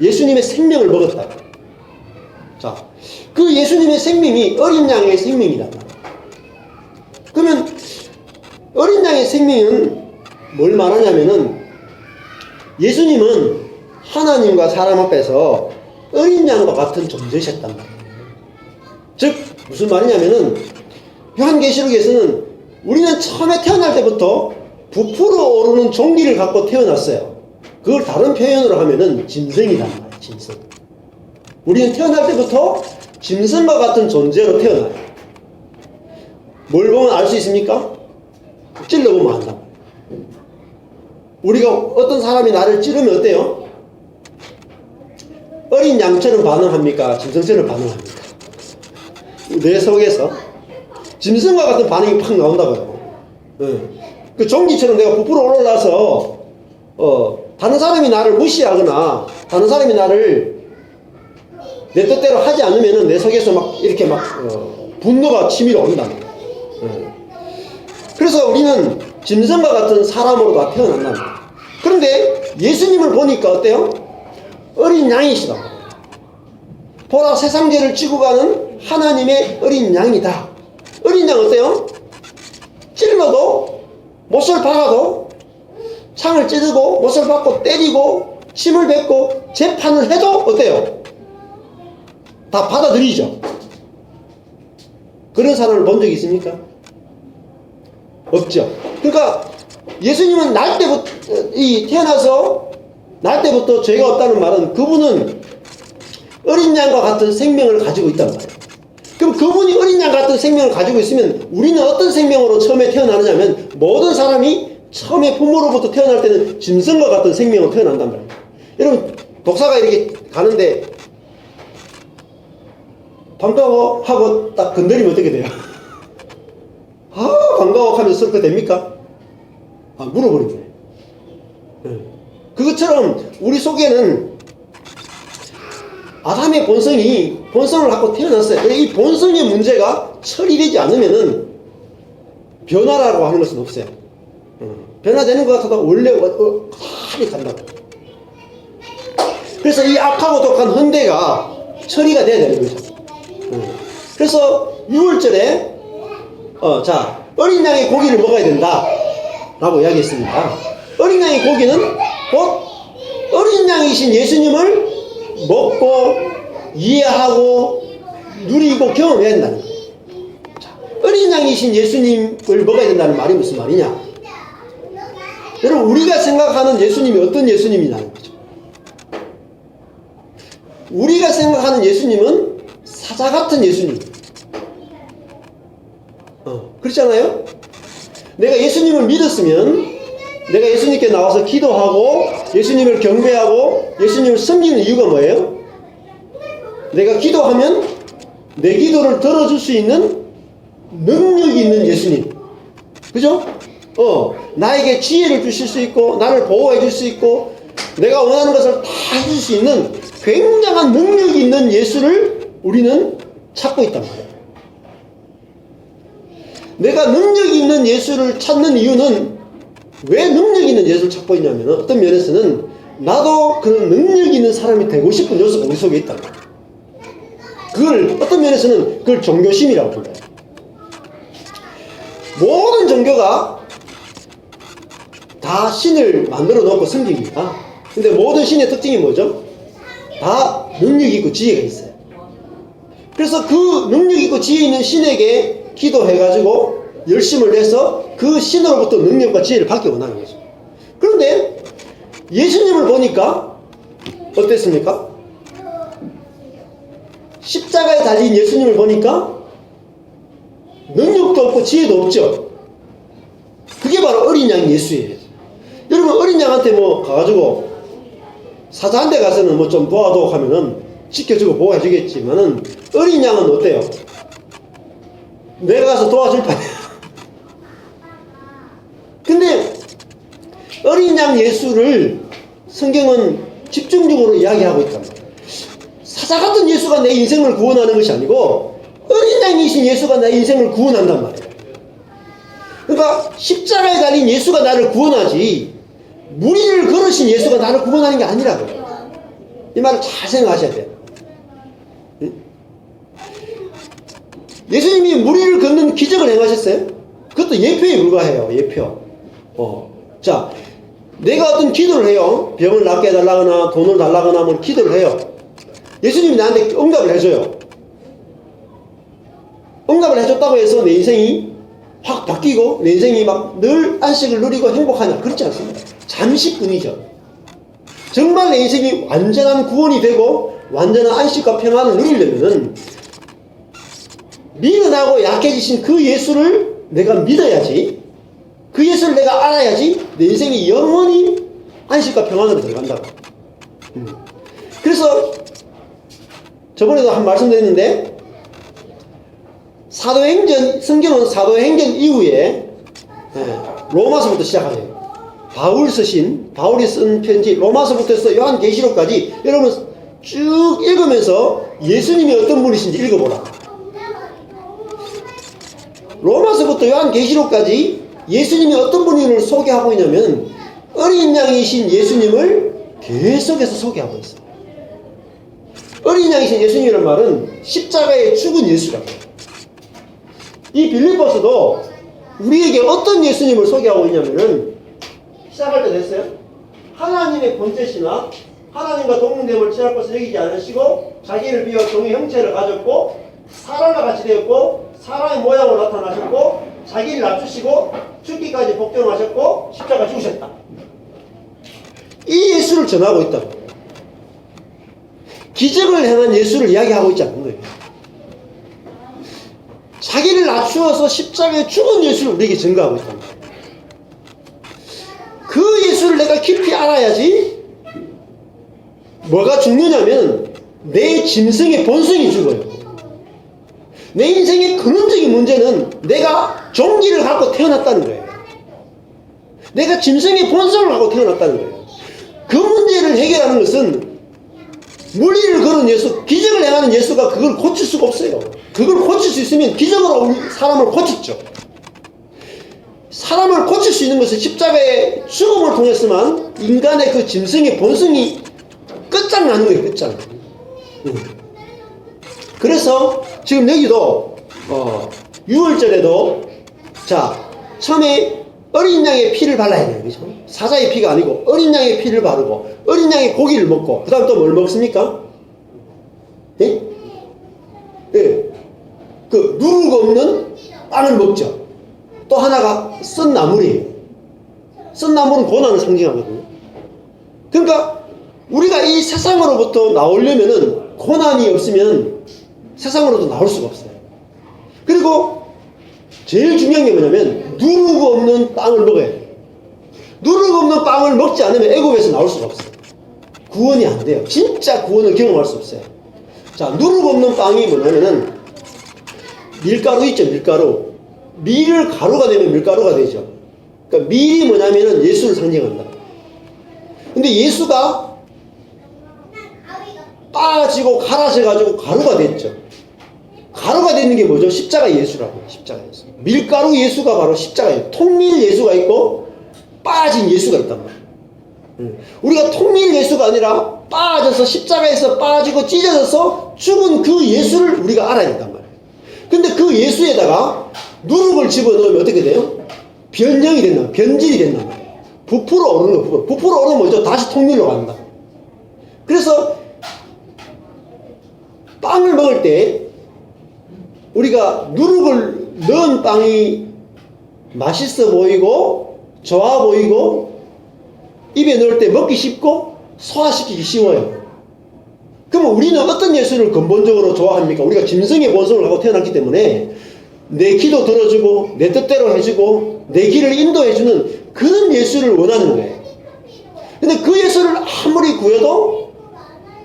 예수님의 생명을 먹었다. 자, 그 예수님의 생명이 어린 양의 생명이란 말이에요. 그러면 어린 양의 생명은 뭘 말하냐면은 예수님은 하나님과 사람 앞에서 어린 양과 같은 존재셨단 말이에요. 즉 무슨 말이냐면은 요한계시록에서는 우리는 처음에 태어날 때부터 부풀어 오르는 종기를 갖고 태어났어요. 그걸 다른 표현으로 하면은 짐승이란 말이에요. 짐승. 우리는 태어날 때부터 짐승과 같은 존재로 태어나요. 뭘 보면 알 수 있습니까? 찔러보면 안다. 우리가 어떤 사람이 나를 찌르면 어때요? 어린 양처럼 반응합니까? 짐승처럼 반응합니까? 내 속에서 짐승과 같은 반응이 팍 나온다고요. 그 종기처럼 내가 부풀어 올라서 다른 사람이 나를 무시하거나 다른 사람이 나를 내 뜻대로 하지 않으면은 내 속에서 막 이렇게 막 분노가 치밀어 오른다는 거예요. 그래서 우리는 짐승과 같은 사람으로 다 태어난답니다. 그런데 예수님을 보니까 어때요? 어린 양이시다. 보라, 세상 죄를 지고 가는 하나님의 어린 양이다. 어린 양 어때요? 찔러도, 못을 박아도, 창을 찌르고, 못을 박고, 때리고, 침을 뱉고, 재판을 해도 어때요? 다 받아들이죠. 그런 사람을 본 적이 있습니까? 없죠. 그러니까 예수님은 태어나서 날 때부터 죄가 없다는 말은 그분은 어린 양과 같은 생명을 가지고 있단 말이에요. 그럼 그분이 어린 양 같은 생명을 가지고 있으면 우리는 어떤 생명으로 처음에 태어나느냐면 모든 사람이 처음에 부모로부터 태어날 때는 짐승과 같은 생명으로 태어난단 말이에요. 여러분 독사가 이렇게 가는데 반가워 하고 딱 건드리면 어떻게 돼요? 아 반가워 하면서 그렇게 됩니까? 아 물어버리네. 그것처럼 우리 속에는 아담의 본성을 갖고 태어났어요. 이 본성의 문제가 처리되지 않으면은 변화라고 하는 것은 없어요. 변화되는 것 같아도 원래 하게 간다고. 그래서 이 악하고 독한 헌대가 처리가 돼야 되는 거죠. 그래서 6월절에 어린 양의 고기를 먹어야 된다 라고 이야기했습니다. 어린 양의 고기는 곧 어린 양이신 예수님을 먹고 이해하고 누리고 경험해야 된다는 거예요. 어린 양이신 예수님을 먹어야 된다는 말이 무슨 말이냐? 여러분 우리가 생각하는 예수님이 어떤 예수님이냐는 거죠. 우리가 생각하는 예수님은 사자 같은 예수님. 그렇잖아요? 내가 예수님을 믿었으면 내가 예수님께 나와서 기도하고 예수님을 경배하고 예수님을 섬기는 이유가 뭐예요? 내가 기도하면 내 기도를 들어줄 수 있는 능력이 있는 예수님. 그죠? 나에게 지혜를 주실 수 있고 나를 보호해 줄 수 있고 내가 원하는 것을 다 해줄 수 있는 굉장한 능력이 있는 예수를 우리는 찾고 있단 말이에요. 내가 능력이 있는 예수를 찾는 이유는 왜 능력이 있는 예수를 찾고 있냐면 어떤 면에서는 나도 그런 능력이 있는 사람이 되고 싶은 요소가 우리 속에 있다. 그걸 어떤 면에서는 그걸 종교심이라고 불러요. 모든 종교가 다 신을 만들어 놓고 섬깁니다. 근데 모든 신의 특징이 뭐죠? 다 능력이 있고 지혜가 있어요. 그래서 그 능력이 있고 지혜 있는 신에게 기도해가지고 열심을 내서 그 신으로부터 능력과 지혜를 받기 원하는 거죠. 그런데 예수님을 보니까 어땠습니까? 십자가에 달린 예수님을 보니까 능력도 없고 지혜도 없죠. 그게 바로 어린 양 예수예요. 여러분 어린 양한테 가가지고 사자한테 가서는 좀 도와도 하면은 지켜주고 보호해주겠지만은 어린 양은 어때요? 내가 가서 도와줄 판이야. 근데 어린 양 예수를 성경은 집중적으로 이야기하고 있단 말이에요. 사자 같은 예수가 내 인생을 구원하는 것이 아니고 어린 양이신 예수가 내 인생을 구원한단 말이에요. 그러니까 십자가에 달린 예수가 나를 구원하지 무리를 걸으신 예수가 나를 구원하는 게 아니라고요. 이 말을 잘 생각하셔야 돼요. 예수님이 무리를 걷는 기적을 행하셨어요? 그것도 예표에 불과해요. 예표. 자, 내가 어떤 기도를 해요. 병을 낫게 해달라거나 돈을 달라거나 뭐 기도를 해요. 예수님이 나한테 응답을 해줘요. 응답을 해줬다고 해서 내 인생이 확 바뀌고 내 인생이 막 늘 안식을 누리고 행복하냐? 그렇지 않습니다. 잠시뿐이죠. 정말 내 인생이 완전한 구원이 되고 완전한 안식과 평안을 누리려면은 미련하고 약해지신 그 예수를 내가 믿어야지, 그 예수를 내가 알아야지 내 인생이 영원히 안식과 평안으로 들어간다고. 그래서 저번에도 한 말씀드렸는데, 성경은 사도행전 이후에 로마서부터 시작하네요. 바울이 쓴 편지 로마서부터 해서 요한계시록까지 여러분 쭉 읽으면서 예수님이 어떤 분이신지 읽어보라. 로마서부터 요한계시록까지 예수님이 어떤 분을 소개하고 있냐면 어린 양이신 예수님을 계속해서 소개하고 있어요. 어린 양이신 예수님이라는 말은 십자가에 죽은 예수라고. 이 빌립보서도 우리에게 어떤 예수님을 소개하고 있냐면은, 시작할 때 됐어요? 하나님의 본체시나 하나님과 동등됨을 취할 것을 여기지 않으시고 자기를 비워 종의 형체를 가졌고 사람과 같이 되었고 사람의 모양으로 나타나셨고 자기를 낮추시고 죽기까지 복종하셨고 십자가 죽으셨다. 이 예수를 전하고 있다고. 기적을 행한 예수를 이야기하고 있지 않는 거예요. 자기를 낮추어서 십자가에 죽은 예수를 우리에게 증거하고 있다는 거예요. 그 예수를 내가 깊이 알아야지 뭐가 죽느냐면 내 짐승의 본성이 죽어요. 내 인생의 근원적인 문제는 내가 종기를 갖고 태어났다는 거예요. 내가 짐승의 본성을 갖고 태어났다는 거예요. 그 문제를 해결하는 것은 물리를 걸은 예수, 기적을 행하는 예수가 그걸 고칠 수가 없어요. 그걸 고칠 수 있으면 기적으로 사람을 고쳤죠. 사람을 고칠 수 있는 것은 십자가의 죽음을 통해서만 인간의 그 짐승의 본성이 끝장나는 거예요. 끝장. 그래서 지금 여기도 6월절에도 자 처음에 어린 양의 피를 발라야 돼요. 그렇죠? 사자의 피가 아니고 어린 양의 피를 바르고 어린 양의 고기를 먹고 그 다음 또 뭘 먹습니까? 예? 예. 그 누룩 없는 빵을 먹죠. 또 하나가 썬 나물이에요. 썬 나물은 고난을 상징하거든요. 그러니까 우리가 이 세상으로부터 나오려면은 고난이 없으면 세상으로도 나올 수가 없어요. 그리고 제일 중요한 게 뭐냐면 누룩 없는 빵을 먹어야 돼요. 누룩 없는 빵을 먹지 않으면 애굽에서 나올 수가 없어요. 구원이 안 돼요. 진짜 구원을 경험할 수 없어요. 자, 누룩 없는 빵이 뭐냐면은 밀가루 있죠, 밀가루. 밀을 가루가 되면 밀가루가 되죠. 그러니까 밀이 뭐냐면은 예수를 상징한다. 근데 예수가 빠지고 갈아져가지고 가루가 됐죠. 가루가 되는 게 뭐죠? 십자가 예수라고. 십자가 예수. 밀가루 예수가 바로 십자가 예수. 통밀 예수가 있고 빠진 예수가 있단 말이에요. 우리가 통밀 예수가 아니라 빠져서 십자가에서 빠지고 찢어져서 죽은 그 예수를 우리가 알아야 된단 말이에요. 근데 그 예수에다가 누룩을 집어넣으면 어떻게 돼요? 변형이 된다. 변질이 된단 말이에요. 부풀어 오르는 거. 부풀어 오르면 뭐죠? 다시 통밀로 간다. 그래서 빵을 먹을 때 우리가 누룩을 넣은 빵이 맛있어 보이고 좋아 보이고 입에 넣을 때 먹기 쉽고 소화시키기 쉬워요. 그러면 우리는 어떤 예수를 근본적으로 좋아합니까? 우리가 짐승의 본성을 갖고 태어났기 때문에 내 기도 들어주고 내 뜻대로 해주고 내 길을 인도해주는 그런 예수를 원하는 거예요. 근데 그 예수를 아무리 구해도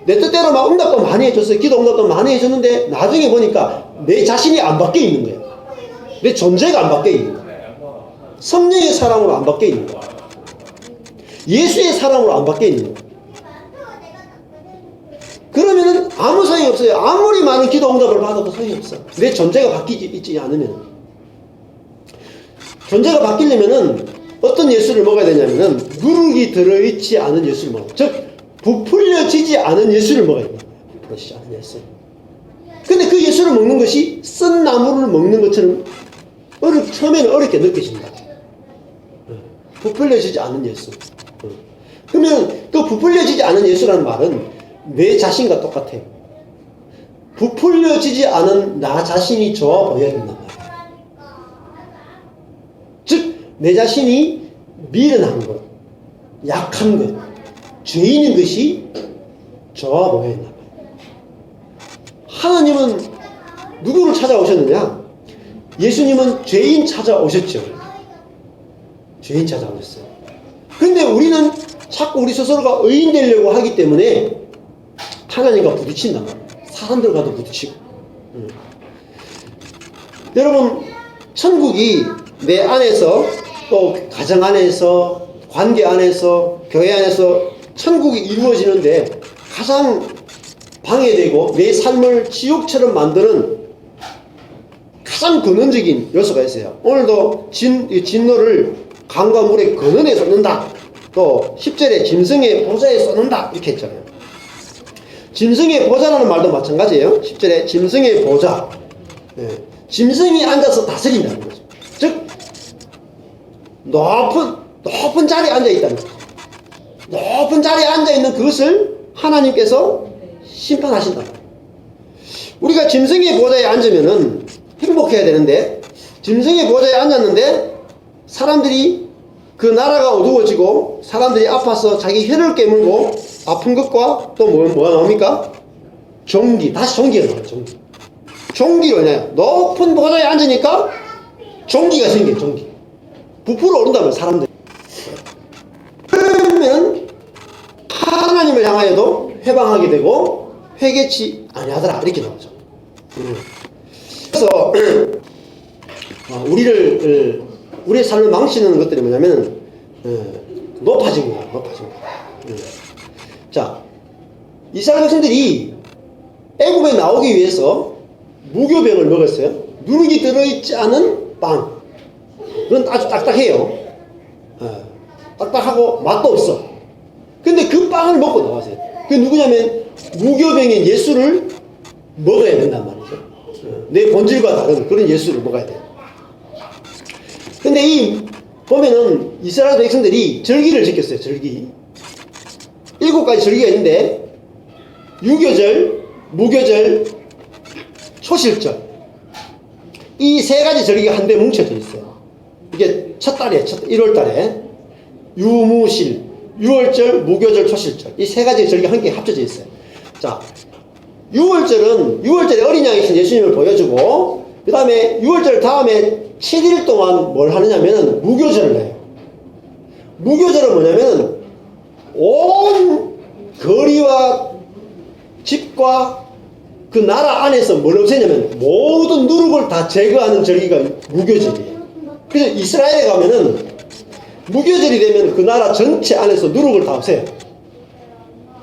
내 뜻대로 막 응답도 많이 해줬어요. 기도 응답도 많이 해줬는데 나중에 보니까 내 자신이 안 바뀌어 있는 거예요. 내 존재가 안 바뀌어 있는 거예요. 성령의 사람으로 안 바뀌어 있는 거예요. 예수의 사람으로 안 바뀌어 있는 거예요. 그러면은 아무 소용이 없어요. 아무리 많은 기도 응답을 받아도 소용이 없어. 내 존재가 바뀌지 않으면. 존재가 바뀌려면은 어떤 예수를 먹어야 되냐면은 누룩이 들어있지 않은 예수를 먹어요. 즉 부풀려지지 않은 예수를 먹어야 돼요. 부풀려지지 않은 예수. 근데 그 예수를 먹는 것이 쓴 나무를 먹는 것처럼 처음에는 어렵게 느껴진다. 부풀려지지 않은 예수. 그러면 그 부풀려지지 않은 예수라는 말은 내 자신과 똑같아요. 부풀려지지 않은 나 자신이 좋아 보여야 된단 말이에요. 내 자신이 미련한 것, 약한 것, 죄인인 것이 저와 모여 있나 봐요. 하나님은 누구를 찾아오셨느냐? 예수님은 죄인 찾아오셨죠. 죄인 찾아오셨어요. 근데 우리는 자꾸 우리 스스로가 의인 되려고 하기 때문에 하나님과 부딪힌단 말이에요. 사람들과도 부딪히고. 여러분, 천국이 내 안에서, 또 가정 안에서, 관계 안에서, 교회 안에서 천국이 이루어지는데 가장 방해되고 내 삶을 지옥처럼 만드는 가장 근원적인 요소가 있어요. 오늘도 진노를 강과 물에 근원에 쏟는다. 또 10절에 짐승의 보좌에 쏟는다. 이렇게 했잖아요. 짐승의 보좌라는 말도 마찬가지예요. 10절에 짐승의 보좌. 네. 짐승이 앉아서 다스린다는 거죠. 즉 높은 자리에 앉아있다는 거죠. 높은 자리에 앉아있는 그것을 하나님께서 심판하신다. 우리가 짐승의 보좌에 앉으면은 행복해야 되는데, 짐승의 보좌에 앉았는데 사람들이, 그 나라가 어두워지고 사람들이 아파서 자기 혀를 깨물고 아픈 것과 또 뭐가 나옵니까? 종기. 다시 종기가 나와요. 종기로 인하여 높은 보좌에 앉으니까 종기가 생겨요. 종기. 부풀어 오른다면 사람들이. 그러면 하나님을 향하여도 회방하게 되고 회개치 아니하더라. 이렇게 나오죠. 그래서 우리의 삶을 망치는 것들이 뭐냐면 높아진 거야. 높아진 거. 자, 이스라엘 백성들이 애굽에 나오기 위해서 무교병을 먹었어요. 누룩이 들어있지 않은 빵. 그건 아주 딱딱해요. 딱딱하고 맛도 없어. 근데 그 빵을 먹고 나왔어요. 그게 누구냐면 무교병인 예수를 먹어야 된단 말이죠. 내 본질과 다른 그런 예수를 먹어야 돼요. 근데 보면은 이스라엘 백성들이 절기를 지켰어요. 절기. 7가지 절기가 있는데 유교절, 무교절, 초실절, 이 3가지 절기가 한데 뭉쳐져 있어요. 이게 첫 달이에요. 1월 달에 유무실, 유월절, 무교절, 초실절, 이 3가지 절기가 함께 합쳐져 있어요. 자, 유월절에 어린 양이 예수님을 보여주고, 그 다음에 유월절 다음에 7일 동안 뭘 하느냐면 무교절을 해요. 무교절은 뭐냐면 온 거리와 집과 그 나라 안에서 뭘 없애냐면 모든 누룩을 다 제거하는 절기가 무교절이에요. 그래서 이스라엘에 가면은 무교절이 되면 그 나라 전체 안에서 누룩을 다 없애요.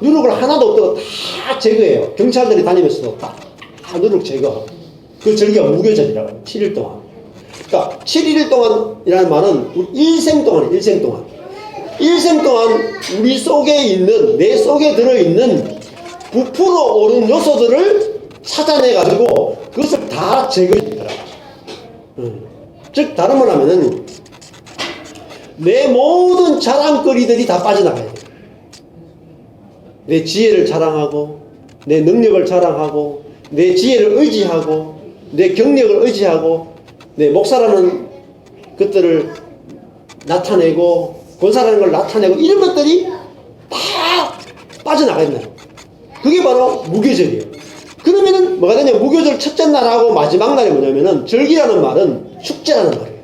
누룩을 하나도 없다고 다 제거해요. 경찰들이 다니면서도 다 누룩 제거. 그 절기가 무교절이라고 해요. 7일 동안. 그러니까 7일 동안이라는 말은 일생 동안이에요. 일생 동안. 일생 동안 우리 속에 있는, 내 속에 들어있는 부풀어 오른 요소들을 찾아내가지고 그것을 다 제거해주더라고요. 즉 다른 말 하면은 내 모든 자랑거리들이 다 빠져나가야 돼요. 내 지혜를 자랑하고, 내 능력을 자랑하고, 내 지혜를 의지하고, 내 경력을 의지하고, 내 목사라는 것들을 나타내고, 권사라는 걸 나타내고, 이런 것들이 다 빠져나가야 된다. 그게 바로 무교절이에요. 그러면은 뭐가 되냐? 무교절 첫째 날하고 마지막 날이 뭐냐면은 절기라는 말은 축제라는 말이에요.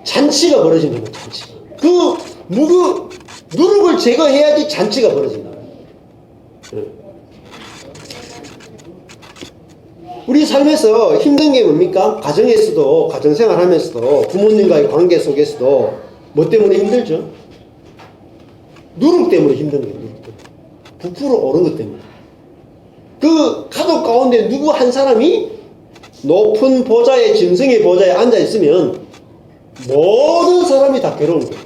잔치가 벌어지는 거예요. 잔치가. 그 누룩을 제거해야지 잔치가 벌어진다. 우리 삶에서 힘든 게 뭡니까? 가정에서도, 가정생활 하면서도, 부모님과의 관계 속에서도 뭐 때문에 힘들죠? 누룩 때문에 힘든 거예요. 누룩 때문에. 부풀어 오른 것 때문에. 그 가족 가운데 누구 한 사람이 높은 보좌에, 짐승의 보좌에 앉아 있으면 모든 사람이 다 괴로운 거예요.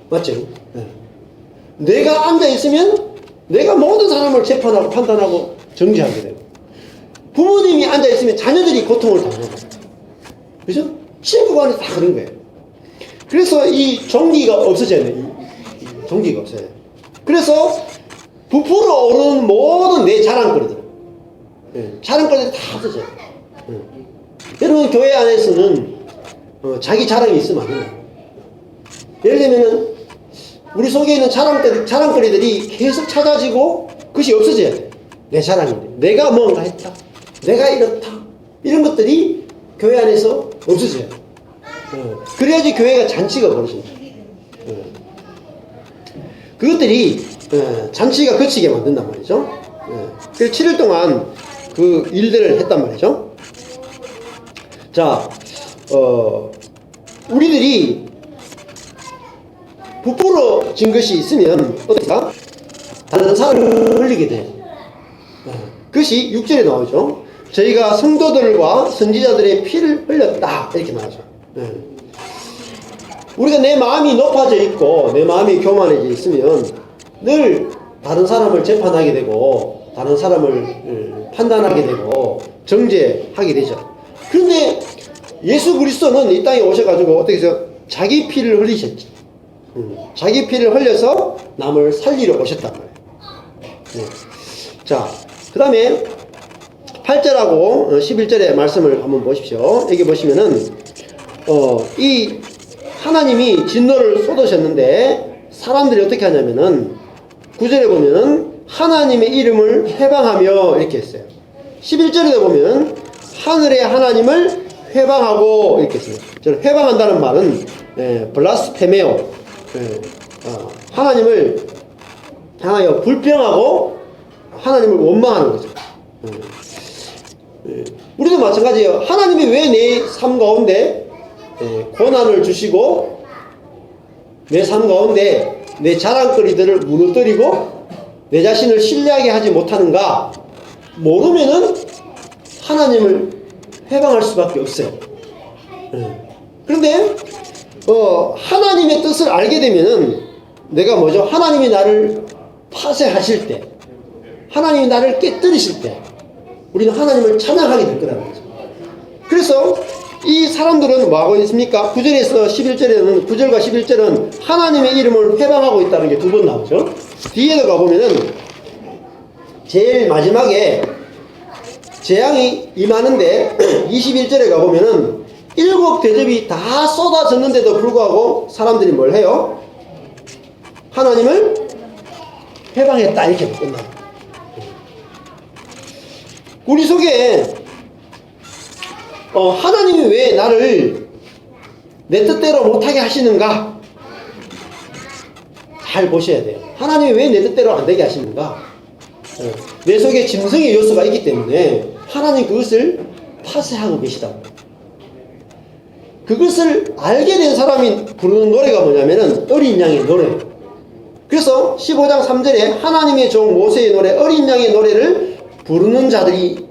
맞죠? 네. 내가 앉아 있으면 내가 모든 사람을 재판하고 판단하고 정죄하게 되고, 부모님이 앉아 있으면 자녀들이 고통을 당하고, 그죠? 친구 간에 다 그런 거예요. 그래서 이 종기가 없어져야 돼요. 종기가 없어요. 그래서 부풀어 오르는 모든 내 자랑거리들, 자랑거리들 다 없어져요. 여러분, 교회 안에서는 자기 자랑이 있으면 안 된다. 예를 들면은 우리 속에 있는 자랑거리들이 계속 찾아지고 그것이 없어져야 돼. 내 자랑인데, 내가 뭔가 했다, 내가 이렇다, 이런 것들이 교회 안에서 없어져야 돼. 그래야지 교회가 잔치가 벌어진다. 그것들이 잔치가 그치게 만든단 말이죠. 그래서 7일 동안 그 일들을 했단 말이죠. 자, 우리들이 부풀어진 것이 있으면 어떨까? 다른 사람을 흘리게 돼. 그것이 6절에 나오죠. 저희가 성도들과 선지자들의 피를 흘렸다, 이렇게 말하죠. 우리가 내 마음이 높아져 있고 내 마음이 교만해져 있으면 늘 다른 사람을 재판하게 되고 다른 사람을 판단하게 되고 정죄하게 되죠. 그런데 예수 그리스도는 이 땅에 오셔가지고 어떻게 해서 자기 피를 흘리셨지. 자기 피를 흘려서 남을 살리러 오셨단 말이에요. 자, 그 다음에 8절하고 11절의 말씀을 한번 보십시오. 여기 보시면은 이 하나님이 진노를 쏟으셨는데 사람들이 어떻게 하냐면은 9절에 보면은 하나님의 이름을 회방하며 이렇게 했어요. 11절에 보면 하늘의 하나님을 회방하고 이렇게 했어요. 저는 회방한다는 말은 블라스페메오, 하나님을 향하여 불평하고 하나님을 원망하는 거죠. 우리도 마찬가지예요. 하나님이 왜 내 삶 가운데 고난을 주시고 내 삶 가운데 내 자랑거리들을 무너뜨리고 내 자신을 신뢰하게 하지 못하는가 모르면은 하나님을 회방할 수밖에 없어요. 그런데 하나님의 뜻을 알게 되면은 내가 뭐죠? 하나님이 나를 파쇄하실 때, 하나님이 나를 깨뜨리실 때 우리는 하나님을 찬양하게 될 거라는 거죠. 그래서 이 사람들은 뭐하고 있습니까? 9절에서 11절에는 9절과 11절은 하나님의 이름을 회방하고 있다는 게 두 번 나오죠. 뒤에도 가보면은 제일 마지막에 재앙이 임하는데 21절에 가보면은 7 대접이 다 쏟아졌는데도 불구하고 사람들이 뭘 해요? 하나님을 회방했다, 이렇게 끝나요. 우리 속에 하나님이 왜 나를 내 뜻대로 못하게 하시는가? 잘 보셔야 돼요. 하나님이 왜 내 뜻대로 안 되게 하시는가? 내 속에 짐승의 요소가 있기 때문에 하나님 그것을 파쇄하고 계시다고. 그것을 알게 된 사람이 부르는 노래가 뭐냐면은 어린 양의 노래. 그래서 15장 3절에 하나님의 종 모세의 노래, 어린 양의 노래를 부르는 자들이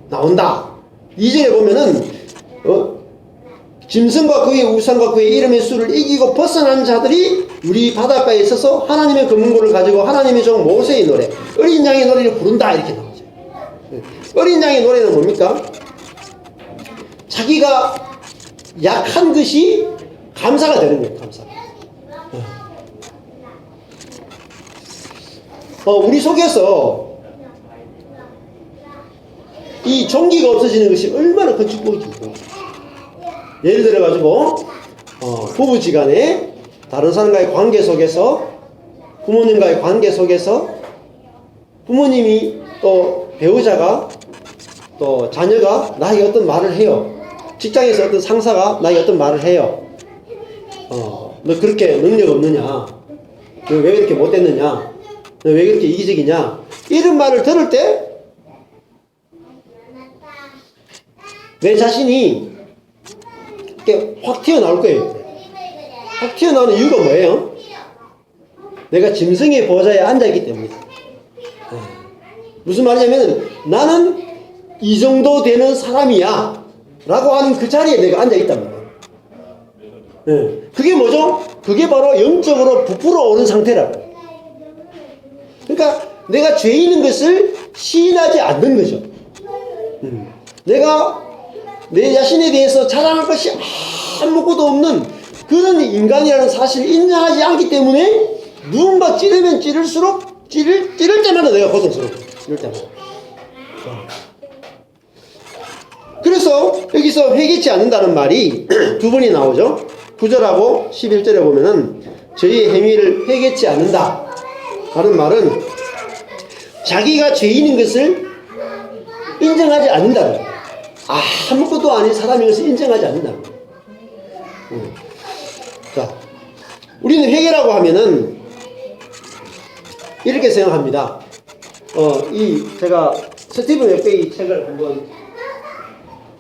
나온다. 2절에 보면은 짐승과 그의 우상과 그의 이름의 수를 이기고 벗어난 자들이 우리 바닷가에 있어서 하나님의 금문고를 가지고 하나님의 종 모세의 노래, 어린 양의 노래를 부른다, 이렇게 나오죠. 어린 양의 노래는 뭡니까? 자기가 약한 것이 감사가 되는 거예요. 감사가. 우리 속에서 이 종기가 없어지는 것이 얼마나 큰 축복이죠. 예를 들어가지고 부부지간에 다른 사람과의 관계 속에서, 부모님과의 관계 속에서 부모님이 또 배우자가 또 자녀가 나에게 어떤 말을 해요. 직장에서 어떤 상사가 나에게 어떤 말을 해요. 너 그렇게 능력 없느냐? 너 왜 이렇게 못됐느냐? 너 왜 그렇게 이기적이냐? 이런 말을 들을 때 내 자신이 이렇게 확 튀어나올 거예요. 확 튀어나오는 이유가 뭐예요? 내가 짐승의 보좌에 앉아있기 때문이다. 무슨 말이냐면 나는 이 정도 되는 사람이야 라고 하는 그 자리에 내가 앉아있단 말이에요. 그게 뭐죠? 그게 바로 영적으로 부풀어 오는 상태라고. 그러니까 내가 죄 있는 것을 시인하지 않는 거죠. 내가 내 자신에 대해서 자랑할 것이 아무것도 없는 그런 인간이라는 사실을 인정하지 않기 때문에 누군가 찌르면 찌를수록 찌를 때마다 내가 고통스러워. 찌를 때마다. 그래서 여기서 회개치 않는다는 말이 두 번이 나오죠. 9절하고 11절에 보면은 저희의 행위를 회개치 않는다 하는 말은 자기가 죄인인 것을 인정하지 않는다는 거예요. 아무것도 아닌 사람인 것을 인정하지 않는다는 거예요. 자, 우리는 회개라고 하면은 이렇게 생각합니다. 제가 스티븐 맥베이 책을 한번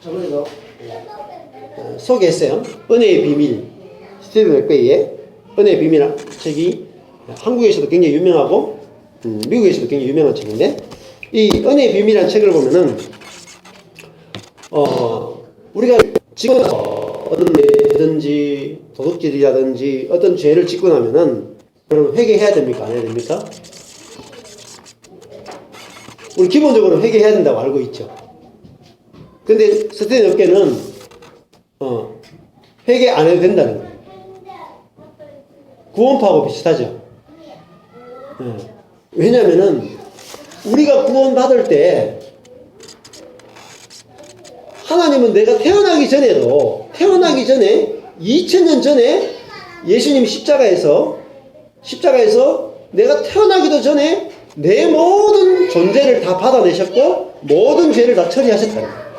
저번에도 소개했어요. 은혜의 비밀. 스티븐 맥베이의 은혜의 비밀 책이 한국에서도 굉장히 유명하고 미국에서도 굉장히 유명한 책인데, 이 은혜의 비밀이라는 책을 보면은 우리가 지금 어떤 죄든지 도둑질이라든지 어떤 죄를 짓고 나면은 그럼 회개해야 됩니까? 안 해야 됩니까? 우리 기본적으로 회개해야 된다고 알고 있죠. 근데 스테인 업계는 회개 안 해도 된다는 거예요. 구원파하고 비슷하죠. 왜냐면은 우리가 구원받을 때 하나님은 내가 태어나기 전에 2000년 전에 예수님 십자가에서 내가 태어나기도 전에 내 모든 존재를 다 받아내셨고 모든 죄를 다 처리하셨다는 거예요.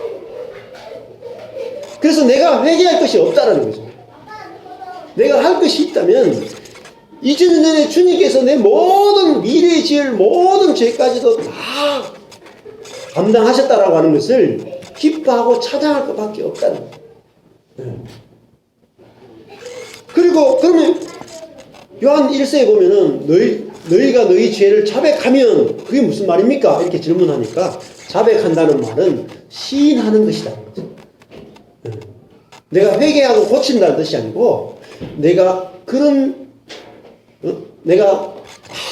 그래서 내가 회개할 것이 없다라는 거죠. 내가 할 것이 있다면 2000년 전에 주님께서 내 모든 미래에 지을 모든 죄까지도 다 감당하셨다라고 하는 것을 기뻐하고 찬양할 것밖에 없다는 거예요. 그리고 그러면 요한 1세에 보면은 너희가 너희 죄를 자백하면 그게 무슨 말입니까? 이렇게 질문하니까 자백한다는 말은 시인하는 것이라는 거죠. 내가 회개하고 고친다는 뜻이 아니고 내가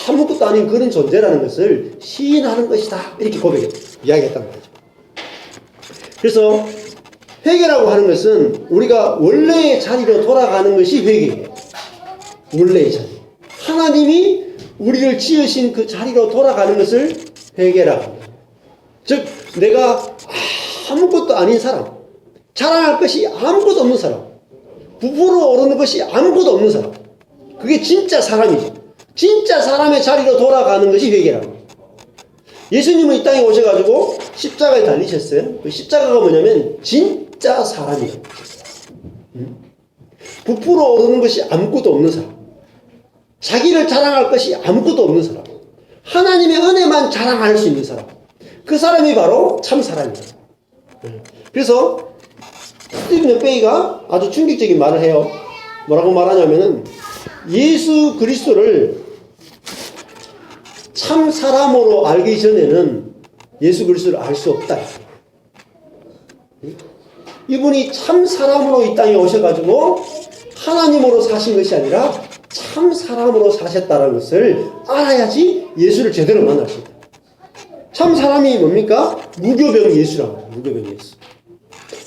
아무것도 아닌 그런 존재라는 것을 시인하는 것이다. 이렇게 이야기했단 말이죠. 그래서 회개라고 하는 것은 우리가 원래의 자리로 돌아가는 것이 회개예요. 원래의 자리. 하나님이 우리를 지으신 그 자리로 돌아가는 것을 회개라고 합니다. 즉 내가 아무것도 아닌 사람, 자랑할 것이 아무것도 없는 사람, 부풀어 오르는 것이 아무것도 없는 사람, 그게 진짜 사람이죠. 진짜 사람의 자리로 돌아가는 것이 회개라고 합니다. 예수님은 이 땅에 오셔가지고 십자가에 달리셨어요. 그 십자가가 뭐냐면 진짜 사람이에요. 부풀어 오르는 것이 아무것도 없는 사람, 자기를 자랑할 것이 아무것도 없는 사람, 하나님의 은혜만 자랑할 수 있는 사람, 그 사람이 바로 참 사람이에요. 그래서 스티븐 맥베이가 아주 충격적인 말을 해요. 뭐라고 말하냐면은 예수 그리스도를 참 사람으로 알기 전에는 예수 그리스도를 알 수 없다. 이분이 참 사람으로 이 땅에 오셔가지고 하나님으로 사신 것이 아니라 참 사람으로 사셨다는 것을 알아야지 예수를 제대로 만날 수 있다. 참 사람이 뭡니까? 무교병 예수라고 해요. 무교병 예수.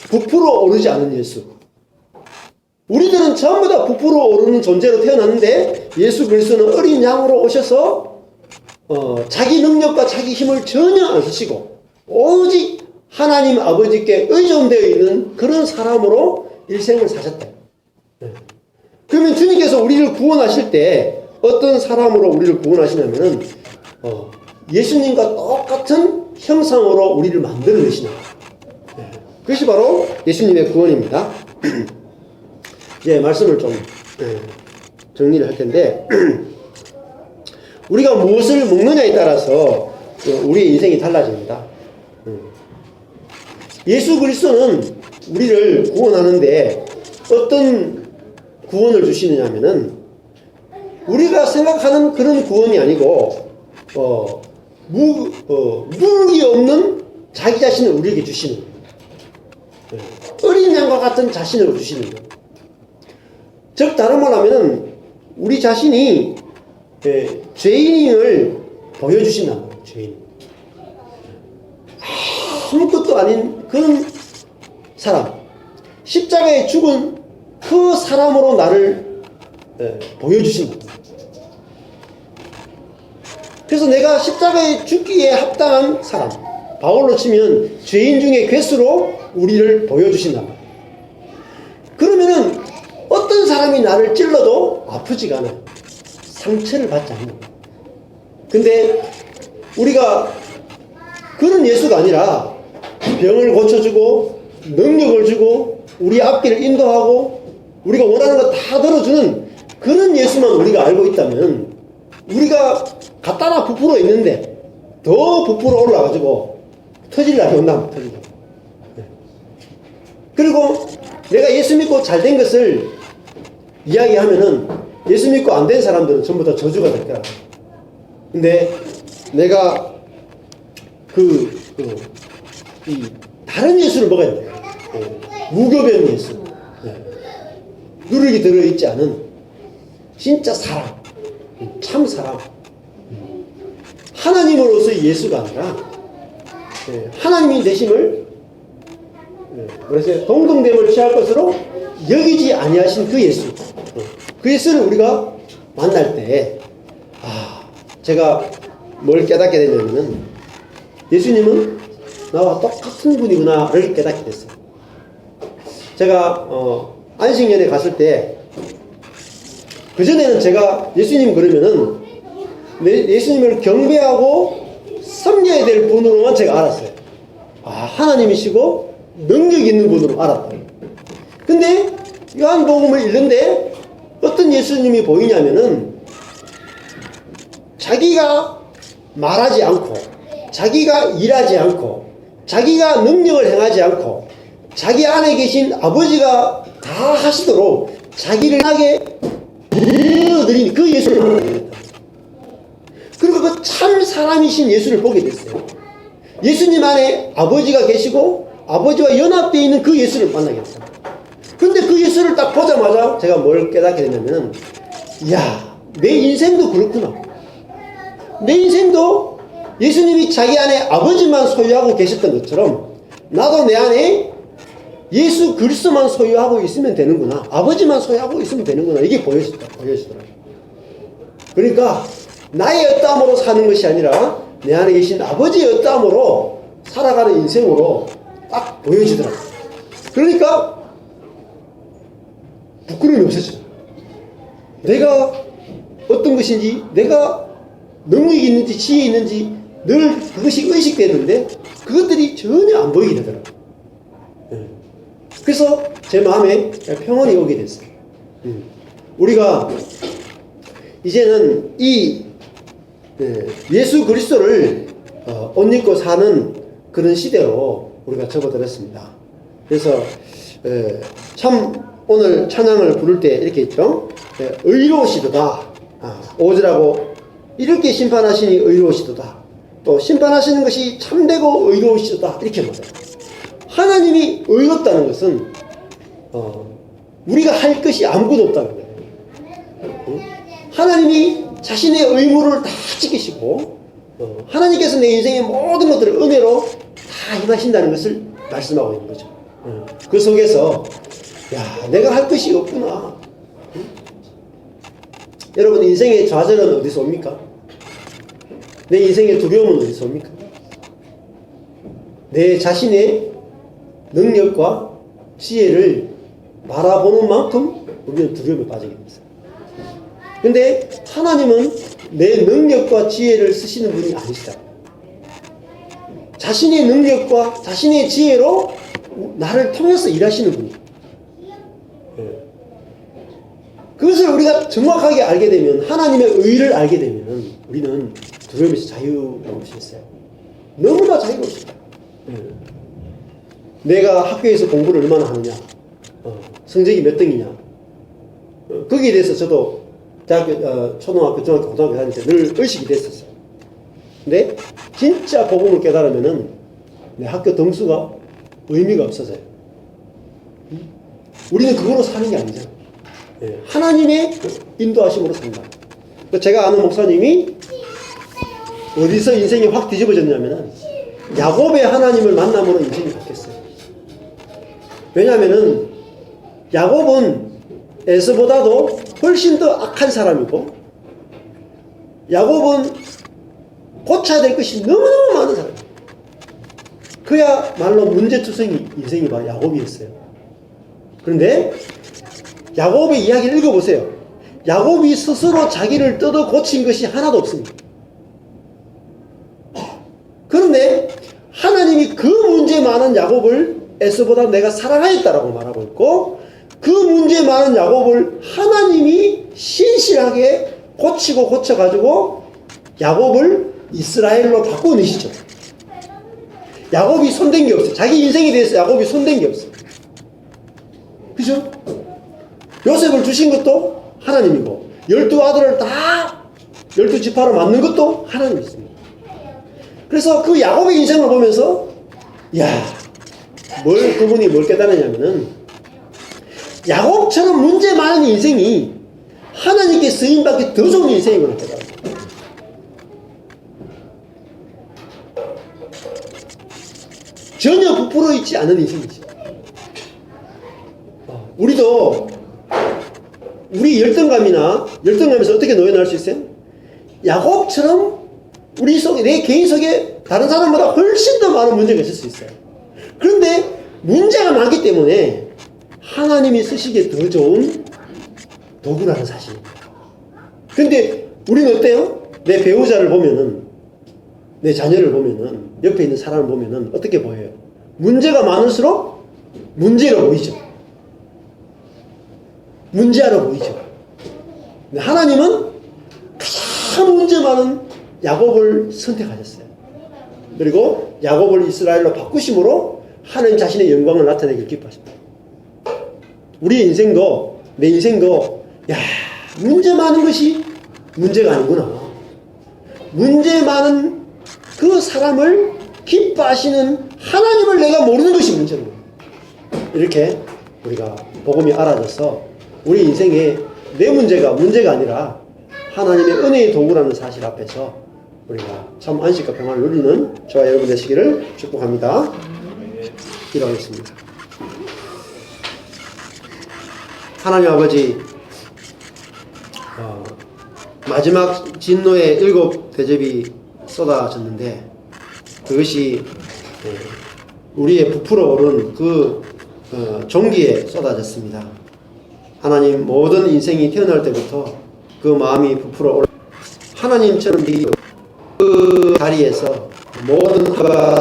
부풀어 오르지 않은 예수. 우리들은 전부 다 부풀어 오르는 존재로 태어났는데 예수 그리스도는 어린 양으로 오셔서 자기 능력과 자기 힘을 전혀 안 쓰시고 오직 하나님 아버지께 의존되어 있는 그런 사람으로 일생을 사셨다. 그러면 주님께서 우리를 구원하실 때 어떤 사람으로 우리를 구원하시냐면은 예수님과 똑같은 형상으로 우리를 만들어내시는 거예요. 그것이 바로 예수님의 구원입니다. 이제 말씀을 좀 정리를 할 텐데 우리가 무엇을 먹느냐에 따라서 우리의 인생이 달라집니다. 예수 그리스도는 우리를 구원하는데 어떤 구원을 주시느냐 하면은 우리가 생각하는 그런 구원이 아니고 무기 없는 자기 자신을 우리에게 주시는 거예요. 어린 양과 같은 자신을 주시는 거예요. 즉 다른 말로 하면은 우리 자신이 죄인을 보여주신단 말이에요. 죄인. 아무것도 아닌 그런 사람, 십자가에 죽은 그 사람으로 나를 보여주신다. 그래서 내가 십자가에 죽기에 합당한 사람, 바울로 치면 죄인 중에 괴수로 우리를 보여주신단 말이에요. 그러면은 어떤 사람이 나를 찔러도 아프지가 않아요. 상처를 받지 않는 거예요. 근데 우리가 그런 예수가 아니라 병을 고쳐주고 능력을 주고 우리 앞길을 인도하고 우리가 원하는 거 다 들어주는 그런 예수만 우리가 알고 있다면 우리가 갖다가 부풀어 있는데 더 부풀어 올라가지고 터질 날이 온다면 터지죠. 그리고 내가 예수 믿고 잘 된 것을 이야기하면은 예수 믿고 안 된 사람들은 전부 다 저주가 될 거라. 근데 내가 이 다른 예수를 먹어야 돼요. 무교변 예수. 누룩이 들어있지 않은 진짜 사람, 참 사람. 하나님으로서의 예수가 아니라 하나님이 되심을 그래서 동등됨을 취할 것으로 여기지 아니하신 그 예수. 그 예수를 우리가 만날 때 제가 뭘 깨닫게 되냐면은 예수님은 나와 똑같은 분이구나를 깨닫게 됐어요. 제가 안식년에 갔을 때 그전에는 제가 예수님 그러면은 예수님을 경배하고 섬겨야 될 분으로만 제가 알았어요. 하나님이시고 능력 있는 분으로 알았다. 근데 요한복음을 읽는데 어떤 예수님이 보이냐면은 자기가 말하지 않고 자기가 일하지 않고 자기가 능력을 행하지 않고 자기 안에 계신 아버지가 다 하시도록 자기를 하게 이어드린 그 예수를 만나겠다. 그리고 그 참 사람이신 예수를 보게 됐어요. 예수님 안에 아버지가 계시고 아버지와 연합되어 있는 그 예수를 만나게 됐어요. 근데 그 예수를 딱 보자마자 제가 뭘 깨닫게 됐냐면은 내 인생도 그렇구나. 내 인생도 예수님이 자기 안에 아버지만 소유하고 계셨던 것처럼 나도 내 안에 예수 그리스도만 소유하고 있으면 되는구나. 아버지만 소유하고 있으면 되는구나. 이게 보여지더라고요. 그러니까 나의 어떠함으로 사는 것이 아니라 내 안에 계신 아버지의 어떠함으로 살아가는 인생으로 딱 보여지더라고요. 그러니까 부끄러움이 없어져. 내가 어떤 것인지, 내가 능력이 있는지, 지혜 있는지 늘 그것이 의식되는데 그것들이 전혀 안 보이게 되더라고요. 그래서 제 마음에 평온이 오게 됐어요. 우리가 이제는 이 예수 그리스도를 옷 입고 사는 그런 시대로 우리가 접어들었습니다. 그래서 참 오늘 찬양을 부를 때 이렇게 있죠. 의로우시도다. 5절하고 이렇게 심판하시니 의로우시도다. 또 심판하시는 것이 참되고 의로우시도다. 이렇게 말해요. 하나님이 의롭다는 것은 우리가 할 것이 아무것도 없다는 거예요. 하나님이 자신의 의무를 다 지키시고 하나님께서 내 인생의 모든 것들을 은혜로 다 임하신다는 것을 말씀하고 있는 거죠. 그 속에서 내가 할 것이 없구나. 여러분 인생의 좌절은 어디서 옵니까? 내 인생의 두려움은 어디서 옵니까? 내 자신의 능력과 지혜를 바라보는 만큼 우리는 두려움에 빠지게 됩니다. 근데 하나님은 내 능력과 지혜를 쓰시는 분이 아니시다. 자신의 능력과 자신의 지혜로 나를 통해서 일하시는 분이에요. 그것을 우리가 정확하게 알게 되면, 하나님의 의를 알게 되면 우리는 두려움에서 자유로울 수 있어요. 너무나 자유로우시다. 내가 학교에서 공부를 얼마나 하느냐, 성적이 몇 등이냐, 거기에 대해서 저도 대학교, 초등학교, 중학교, 고등학교 다닐 때 늘 의식이 됐었어요. 근데 진짜 복음을 깨달으면은 내 학교 등수가 의미가 없어져요. 우리는 그거로 사는 게 아니잖아요. 하나님의 인도하심으로 산다. 제가 아는 목사님이 어디서 인생이 확 뒤집어졌냐면은 야곱의 하나님을 만남으로 인생이 바뀌었어요. 왜냐하면은 야곱은 에서보다도 훨씬 더 악한 사람이고, 야곱은 고쳐야 될 것이 너무너무 많은 사람이에요. 그야말로 문제투성이 인생이 바로 야곱이었어요. 그런데 야곱의 이야기를 읽어보세요. 야곱이 스스로 자기를 뜯어 고친 것이 하나도 없습니다. 그런데 하나님이 그 문제 많은 야곱을 에서보다 내가 사랑하였다라고 말하고 있고, 그 문제 많은 야곱을 하나님이 신실하게 고치고 고쳐가지고 야곱을 이스라엘로 바꾸내시죠. 야곱이 손댄 게 없어요. 자기 인생에 대해서 야곱이 손댄 게 없어요. 그죠? 요셉을 주신 것도 하나님이고, 12아들을 다 12지파로 만든 것도 하나님이었습니다. 그래서 그 야곱의 인생을 보면서 그분이 뭘 깨달았냐면은, 야곱처럼 문제 많은 인생이 하나님께 쓰임받기 더 좋은 인생이구나 깨달았어요. 전혀 부풀어 있지 않은 인생이지. 우리도 우리 열등감에서 어떻게 놓여날 수 있어요? 야곱처럼 우리 속에, 내 개인 속에 다른 사람보다 훨씬 더 많은 문제가 있을 수 있어요. 그런데 문제가 많기 때문에 하나님이 쓰시기에 더 좋은 도구라는 사실입니다. 근데 우리는 어때요? 내 배우자를 보면은, 내 자녀를 보면은, 옆에 있는 사람을 보면은 어떻게 보여요? 문제가 많을수록 문제로 보이죠. 문제로 보이죠. 근데 하나님은 가장 문제 많은 야곱을 선택하셨어요. 그리고 야곱을 이스라엘로 바꾸심으로 하나님 자신의 영광을 나타내길 기뻐하십니다. 우리의 인생도, 내 인생도 문제 많은 것이 문제가 아니구나. 문제 많은 그 사람을 기뻐하시는 하나님을 내가 모르는 것이 문제구나. 이렇게 우리가 복음이 알아져서 우리 인생에 내 문제가 아니라 하나님의 은혜의 도구라는 사실 앞에서 우리가 참 안식과 평안을 누리는 저와 여러분 되시기를 축복합니다. 기도하겠습니다. 하나님 아버지, 마지막 진노의 7 대접이 쏟아졌는데 그것이 우리의 부풀어 오른 그 종기에 쏟아졌습니다. 하나님, 모든 인생이 태어날 때부터 그 마음이 부풀어 오른 하나님처럼 그 자리에서 모든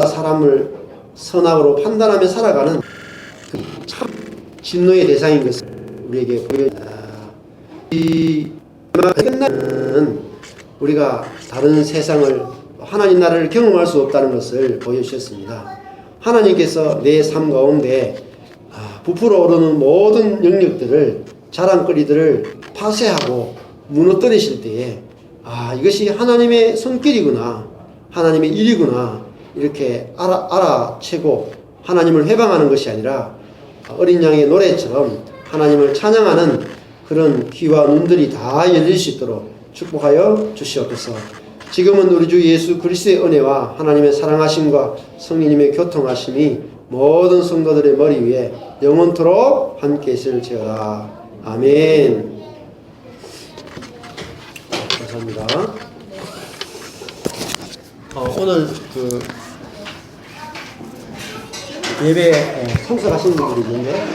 사람을 선악으로 판단하며 살아가는 그 참 진노의 대상인 것을 우리에게 보여줍니다. 이 끝나는 우리가 다른 세상을, 하나님 나라를 경험할 수 없다는 것을 보여주셨습니다. 하나님께서 내 삶 가운데 부풀어 오르는 모든 영역들을, 자랑거리들을 파쇄하고 무너뜨리실 때에 이것이 하나님의 손길이구나, 하나님의 일이구나, 이렇게 알아채고 하나님을 회방하는 것이 아니라 어린 양의 노래처럼 하나님을 찬양하는 그런 귀와 눈들이 다 열릴 수 있도록 축복하여 주시옵소서. 지금은 우리 주 예수 그리스도의 은혜와 하나님의 사랑하심과 성령님의 교통하심이 모든 성도들의 머리 위에 영원토록 함께 있을지어다. 아멘. 감사합니다. 오늘 예배 참석하신 분들이 있는데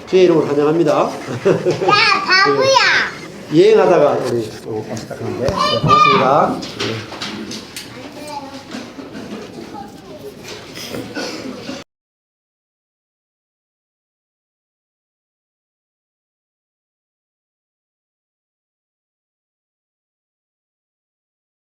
주의 이름을 환영합니다. 야, 바보야! 여행하다가 우리 왔다 가는데 반갑습니다.